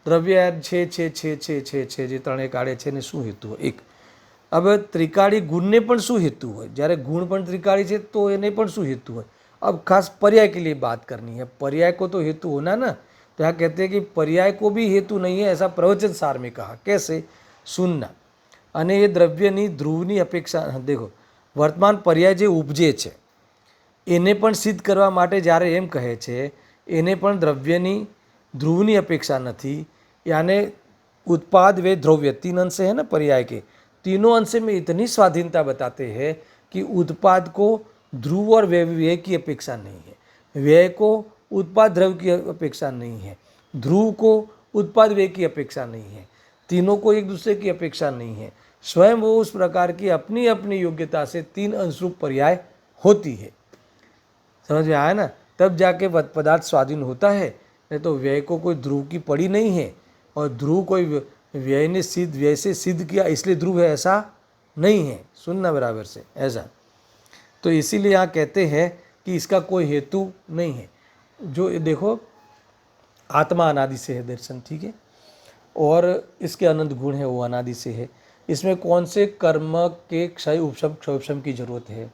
द्रव्य छे छे छे छे छे छे जे तणे काढ़े छे ने शू हेतु हो? एक। अब त्रिकाળી गुण ने पण शू हेतु हो? જ્યારે गुण पण त्रिकाળી છે तो એને પણ શું हेतु હોય? अब खास पर्याय के लिए बात करनी है। पर्याय को तो हेतु होना ना। तो यहाँ कहते हैं कि पर्याय को भी हेतु नहीं है, ऐसा प्रवचन सार में कहा। कैसे? सुनना। अने ये द्रव्यनी ध्रुवनी अपेक्षा, देखो वर्तमान पर्याय जे उपजे છે એને પણ સિદ્ધ કરવા માટે જ્યારે એમ કહે છે એને પણ દ્રવ્યની ध्रुवनी अपेक्षा नहीं। यानी उत्पाद वे द्रव्य 3 अंश है ना पर्याय के, तीनों अंश में इतनी स्वाधीनता बताते हैं कि उत्पाद को ध्रुव और व्यय की अपेक्षा नहीं है, व्यय को उत्पाद द्रव्य की अपेक्षा नहीं है, ध्रुव को उत्पाद व्यय की अपेक्षा नहीं है, तीनों को एक दूसरे की अपेक्षा नहीं है। स्वयं वो उस प्रकार की अपनी अपनी योग्यता से 3 अंशरूप पर्याय होती है। समझ में आया ना? तब जाके पदार्थ स्वाधीन होता है। नहीं तो व्यय को कोई ध्रुव की पड़ी नहीं है, और ध्रुव कोई व्यय ने व्यय से सिद्ध किया इसलिए ध्रुव है, ऐसा नहीं है। सुनना बराबर से, ऐसा। तो इसीलिए यहाँ कहते हैं कि इसका कोई हेतु नहीं है। जो देखो आत्मा अनादि से है दर्शन, ठीक है, और इसके अनंत गुण है वो अनादि से है। इसमें कौन से कर्म के क्षय उपशम की जरूरत है?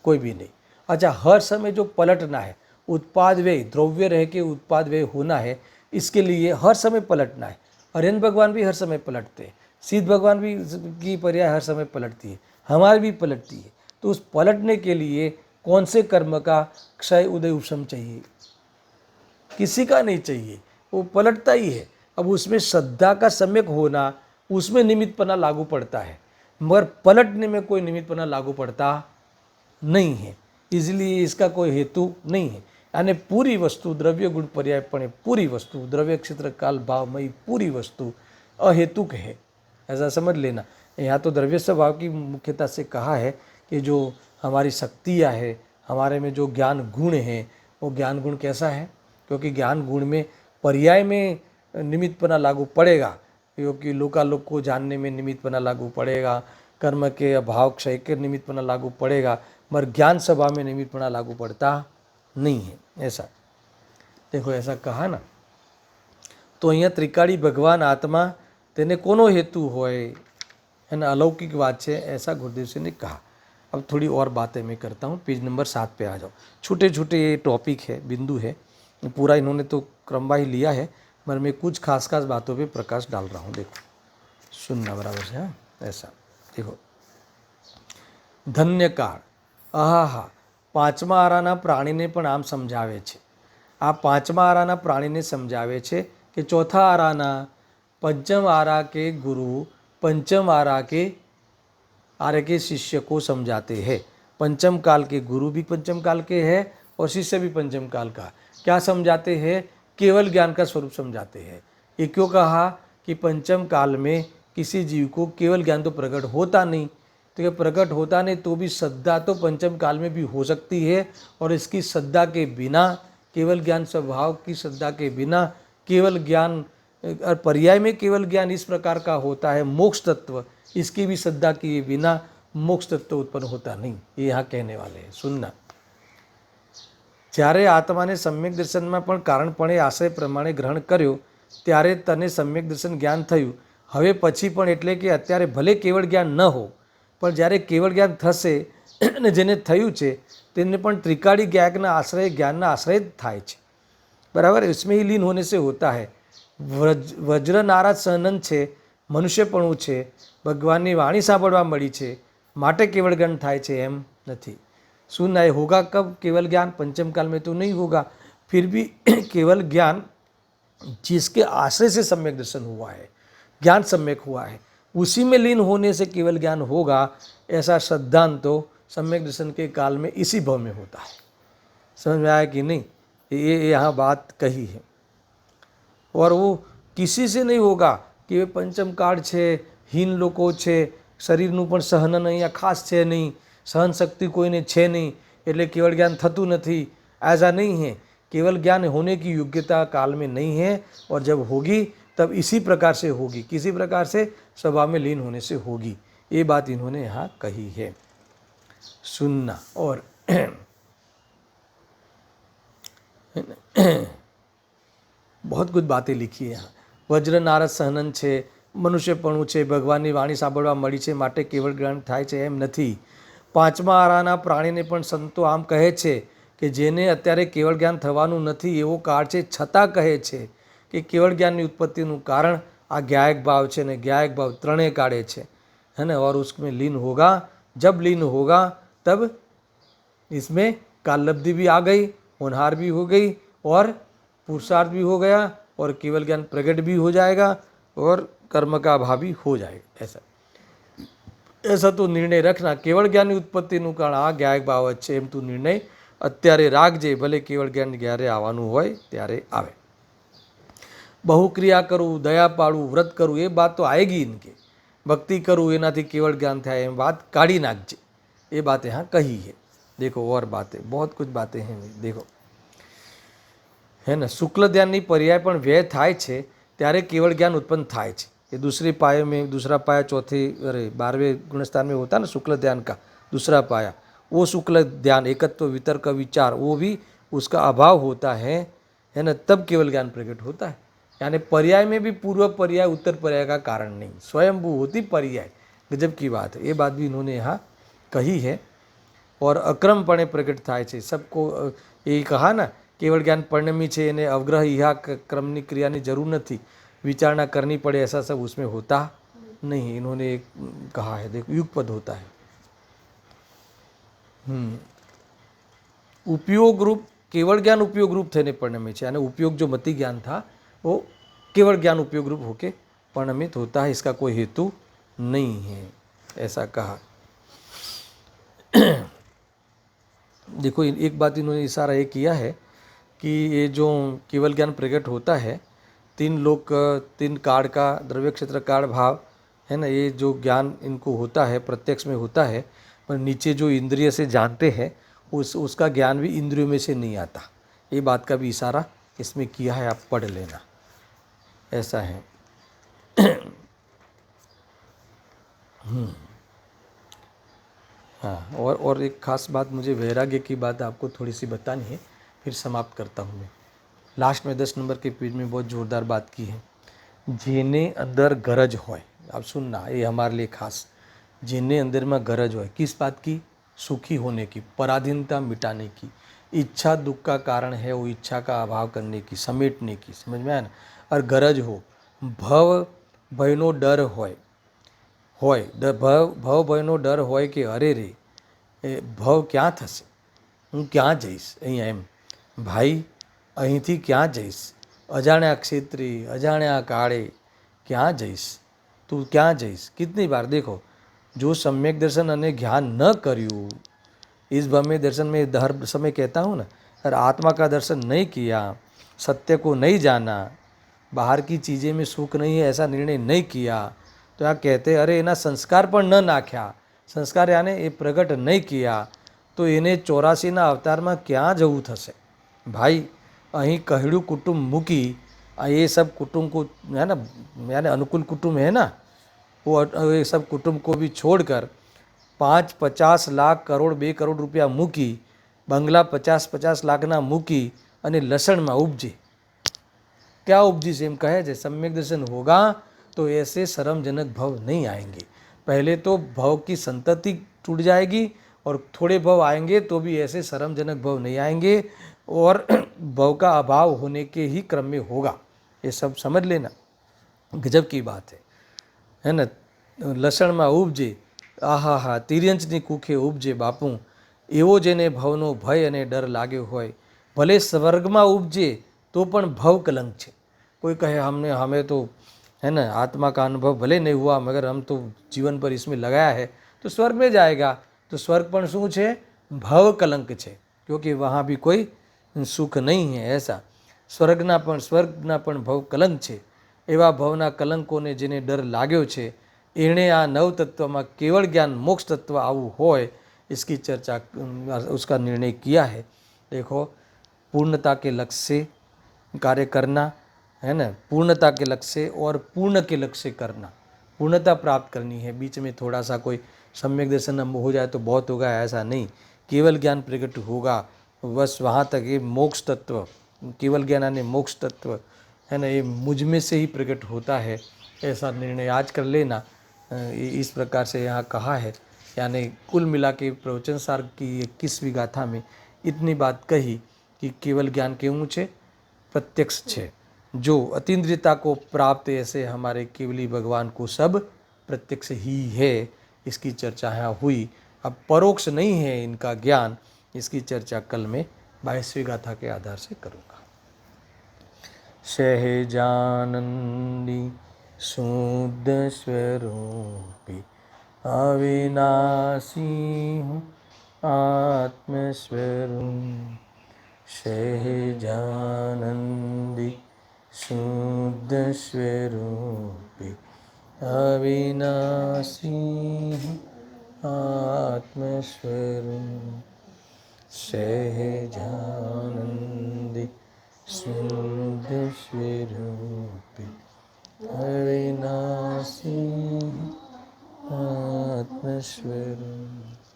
कोई भी नहीं। अच्छा, हर समय जो पलटना है, उत्पाद व्यय द्रव्य रह के उत्पाद व्यय होना है, इसके लिए हर समय पलटना है। हरेन भगवान भी हर समय पलटते हैं, सिद्ध भगवान भी की पर्याय हर समय पलटती है, हमारी भी पलटती है। तो उस पलटने के लिए कौन से कर्म का क्षय उदय उपशम चाहिए? किसी का नहीं चाहिए, वो पलटता ही है। अब उसमें श्रद्धा का सम्यक होना, उसमें निमित्तपना लागू पड़ता है, मगर पलटने में कोई निमित्तपना लागू पड़ता नहीं है। इसलिए इसका कोई हेतु नहीं है। यानी पूरी वस्तु द्रव्य गुण पर्यायपणे पूरी वस्तु द्रव्य क्षेत्र काल भावमयी पूरी वस्तु अहेतुक है, ऐसा समझ लेना। यहाँ तो द्रव्य स्वभाव की मुख्यता से कहा है कि जो हमारी शक्तियाँ है, हमारे में जो ज्ञान गुण है, वो ज्ञान गुण कैसा है? क्योंकि ज्ञान गुण में पर्याय में निमित्तपना लागू पड़ेगा, क्योंकि लोकालोक को जानने में निमित्तपना लागू पड़ेगा, कर्म के अभाव क्षय के निमित्तपना लागू पड़ेगा, मगर ज्ञान स्वभाव में निमित्तपना लागू पड़ता नहीं है। ऐसा देखो, ऐसा कहा ना। तो અહીંયા ત્રિકાળી ભગવાન આત્મા તેને કોનો हेतु होय, है ना, अलौकिक बात है, ऐसा गुरुदेव से ने कहा। अब थोड़ी और बातें मैं करता हूँ। पेज नंबर 7 पे आ जाओ। छोटे छोटे ये टॉपिक है, बिंदु है, पूरा इन्होंने तो क्रमवाही लिया है, मगर मैं कुछ खास खास बातों पे प्रकाश डाल रहा हूँ। देखो, सुनना बराबर से। हाँ, ऐसा देखो, धन्य काળ, आहा, 5મા આરાના પ્રાણીને પણ આમ સમજાવે છે। આ 5મા આરાના પ્રાણીને સમજાવે છે કે ચોથા આરાના पंचम आरा के गुरु पंचम आरा के शिष्य को समझाते हैं। पंचम काल के गुरु भी पंचम काल के हैं और शिष्य भी पंचम काल का। क्या समझाते हैं? केवल ज्ञान का स्वरूप समझाते हैं। ये क्यों कहा कि पंचम काल में किसी जीव को केवल ज्ञान तो प्रकट होता नहीं, तो क्या प्रकट होता नहीं तो भी श्रद्धा तो पंचम काल में भी हो सकती है। और इसकी श्रद्धा के बिना, केवल ज्ञान स्वभाव की श्रद्धा के बिना केवल ज्ञान और पर्याय में केवल ज्ञान इस प्रकार का होता है मोक्ष तत्व, इसकी भी श्रद्धा किए बिना मोक्ष तत्व उत्पन्न होता नहीं, ये यहाँ कहने वाले हैं। सुनना, જ્યારે આત્માને સમ્યક દર્શનમાં પણ કારણપણે આશ્રય પ્રમાણે ગ્રહણ કર્યો ત્યારે તને સમ્યક દર્શન જ્ઞાન થયું. હવે પછી પણ એટલે કે અત્યારે ભલે કેવળ જ્ઞાન ન હો, પણ જ્યારે કેવળ જ્ઞાન થશે અને જેને થયું છે તેને પણ ત્રિકાળી જ્ઞાનના આશ્રય, જ્ઞાનના આશ્રય જ થાય છે, બરાબર. इसमें ही लीन होने से होता है. વજ્ર નારાજ સહનન છે, મનુષ્યપણું છે, ભગવાનની વાણી સાંભળવા મળી છે માટે કેવળ જ્ઞાન થાય છે એમ નથી. सुनना है होगा कब केवल ज्ञान? पंचम काल में तो नहीं होगा. फिर भी केवल ज्ञान जिसके आश्रय से सम्यक दर्शन हुआ है, ज्ञान सम्यक हुआ है, उसी में लीन होने से केवल ज्ञान होगा, ऐसा श्रद्धांत तो सम्यक दर्शन के काल में इसी भाव में होता है. समझ में आया कि नहीं? ये यहाँ बात कही है. और वो किसी से नहीं होगा कि पंचम काળ છે, हीन લોકો છે, શરીરનું પણ સહન અહીંયા ખાસ છે નહીં, सहन शक्ति कोई છે नहीं એટલે केवल ज्ञान થતું નથી, ऐसा नहीं है. केवल ज्ञान होने की योग्यता काल में नहीं है, और जब होगी तब इसी प्रकार से होगी, किसी प्रकार से स्वभाव में लीन होने से होगी. ये बात इन्होंने यहाँ कही है. सुनना, और बहुत कुछ बातें लिखी है यहाँ. वज्र नारद सहनન છે, મનુષ્યપણું છે, ભગવાનની વાણી સાંભળવા મળી છે માટે કેવળ જ્ઞાન થાય છે એમ નથી. પાંચમા આરાના પ્રાણીને પણ સંતો આમ કહે છે કે જેને અત્યારે કેવળ જ્ઞાન થવાનું નથી એવો કાળ છે, છતાં કહે છે કે કેવળ જ્ઞાનની ઉત્પત્તિનું કારણ આ ज्ञायक भाव છે ને ज्ञायक भाव ત્રણેય કાળે છે, है ना. और उसमें लीन होगा, जब लीन होगा तब इसमें काललब्धि भी आ गई, होनहार भी हो गई और पुरुषार्थ भी हो गया और केवल ज्ञान प्रकट भी हो जाएगा और कर्म का अभाव भी हो जाएगा. ऐसा तो निर्णय रखना. केवल ज्ञान उत्पत्तिનું કારણ આ જ્ઞાયક ભાવ જ છે એમ તું નિર્ણય અત્યારે રાખજે, ભલે કેવળ જ્ઞાન જ્યારે આવવાનું હોય ત્યારે આવે. બહુક્રિયા કરું, દયા પાડું, વ્રત કરું એ બાત તો આएगी इनके. भक्ति करूँ એનાથી કેવળ જ્ઞાન થાય એમ વાત કાઢી નાખજે, એ बात यहाँ कही है. देखो और बातें, बहुत कुछ बातें हैं. देखो, है ना. शुक्ल ज्ञानની પર્યાય પણ વ્યય થાય છે ત્યારે કેવળ જ્ઞાન ઉત્પન્ન થાય છે. ये दूसरे पाये में, दूसरा पाया चौथे 12वें गुणस्थान में होता है ना शुक्ल ध्यान का दूसरा पाया, वो शुक्ल ध्यान एकत्व वितर्क विचार वो भी उसका अभाव होता है ना, तब केवल ज्ञान प्रकट होता है. यानी पर्याय में भी पूर्व पर्याय उत्तर पर्याय का कारण नहीं, स्वयंभू होती पर्याय. गजब की बात है, ये बात भी इन्होंने यहाँ कही है. और अक्रमपणे प्रकट થાય છે सबको. ये कहा ना केवल ज्ञान परिणमी છે એને અવગ્રહ ઇહા क्रमની ક્રિયાની જરૂર નથી, विचारणा करनी पड़े ऐसा सब उसमें होता नहीं. इन्होंने कहा है, देखो युगपद होता है. उपयोग रूप केवल ज्ञान उपयोग रूप થઈને પરિણમે છે, અને उपयोग जो मति ज्ञान था वो केवल ज्ञान उपयोग रूप होके परिणमित होता है, इसका कोई हेतु नहीं है, ऐसा कहा. देखो एक बात इन्होंने इशारा ये किया है कि ये जो केवल ज्ञान प्रकट होता है, तीन लोक, तीन काल का द्रव्य क्षेत्र काल भाव है ना, ये जो ज्ञान इनको होता है प्रत्यक्ष में होता है, पर नीचे जो इंद्रिय से जानते हैं उसका ज्ञान भी इंद्रियों में से नहीं आता. ये बात का भी इशारा इसमें किया है, आप पढ़ लेना, ऐसा है. हाँ, और एक खास बात मुझे वैराग्य की बात आपको थोड़ी सी बतानी है, फिर समाप्त करता हूँ मैं. लास्ट में 10 नंबर के पेज में बहुत ज़ोरदार बात की है. जेने अंदर गरज होय, आप सुनना, ये हमारे लिए खास. जेने अंदर में गरज होय, किस बात की? सुखी होने की, पराधीनता मिटाने की. इच्छा दुख का कारण है, वो इच्छा का अभाव करने की, समेटने की. समझ में आया ना. और गरज हो, भव भयनो डर होय, ભવ ભયનો ડર હોય કે અરે રે એ ભવ ક્યાં થશે, હું ક્યાં જઈશ અહીંયા, એમ ભાઈ અહીંથી ક્યાં જઈશ, અજાણ્યા ક્ષેત્રે અજાણ્યા કાળે ક્યાં જઈશ, તું ક્યાં જઈશ. कितनी बार देखो, जो सम्यक दर्शन અને ज्ञान न કર્યું, इस भव्य दर्शन में हर समय कहता हूँ ना, और आत्मा का दर्शन नहीं किया, सत्य को नहीं जाना, बाहर की चीज़ें में सुख नहीं है ऐसा निर्णय नहीं किया, તો આ કહેતે અરે એના સંસ્કાર પણ ન નાખ્યા, સંસ્કાર યાને એ પ્રગટ નહીં કિયા, તો એને 84ના અવતારમાં ક્યાં જવું થશે भाई। અહીં कहड़ू कुटुंब मूकी, ये सब कुटुंब को है ना, यानी अनुकूल कुटुंब है ना, वो ये सब कुटुंब को भी छोड़कर 5-50 लाख करोड़ 2 करोड़ रुपया मूकी, बंगला 50-50 लाखना मूकी અને લસણમાં ઉપજી। क्या उपजी से कहे છે सम्यक दर्शन होगा तो ऐसे शर्मजनक भव नहीं आएंगे। पहले तो भव की संतति टूट जाएगी और थोड़े भव आएंगे तो भी ऐसे शर्मजनक भव नहीं आएंगे और भव का अभाव होने के ही क्रम में होगा। ये सब समझ लेना, गजब की बात है ना। લસણમાં ઉપજે, આહા હા તિર્યંચની કુખે ઉપજે બાપુ, એવો જેને ભવનો ભય અને ડર લાગ્યો હોય, ભલે સ્વર્ગમાં ઉપજે तो પણ ભવ કલંક છે। कोई कहे हमें तो है ना आत्मा का अनुभव भले नहीं हुआ मगर हम तो जीवन पर इसमें लगाया है तो स्वर्ग में जाएगा, तो स्वर्ग पण શું છે? ભવ કલંક છે, क्योंकि वहाँ भी कोई सुख नहीं है ऐसा। સ્વર્ગના પણ ભવ કલંક છે। એવા ભવના કલંકોને જેને ડર લાગ્યો છે એણે આ નવ તત્વમાં કેવળ જ્ञान मोक्ष तत्व આવું હોય इसकी चर्चा उसका निर्णय किया है। देखो पूर्णता के लक्ष्य से कार्य करना है ना, पूर्णता के लक्ष्य से और पूर्ण के लक्ष्य से करना, पूर्णता प्राप्त करनी है। बीच में थोड़ा सा कोई सम्यक दर्शन हो जाए तो बहुत होगा, ऐसा नहीं। केवल ज्ञान प्रकट होगा बस वहाँ तक। ये मोक्ष तत्व, केवल ज्ञान यानी मोक्ष तत्व है ना, ये मुझ में से ही प्रकट होता है, ऐसा निर्णय आज कर लेना। इस प्रकार से यहाँ कहा है, यानी कुल मिला के प्रवचन सार की 21वीं गाथा में इतनी बात कही कि केवल ज्ञान केवुं छे? प्रत्यक्ष छे। जो अतीन्द्रियता को प्राप्त ऐसे हमारे केवली भगवान को सब प्रत्यक्ष ही है, इसकी चर्चा यहाँ हुई। अब परोक्ष नहीं है इनका ज्ञान, इसकी चर्चा कल मैं 22वीं गाथा के आधार से करूँगा। सहजानंदी शुद्ध स्वरूपी अविनाशी हूँ आत्मस्वरूप। सहजानंदी शुद्ध स्वरूपी अविनाशी हूँ आत्मस्वरूप। सहजानंदी शुद्ध स्वरूपी अविनाशी आत्मस्वरूप।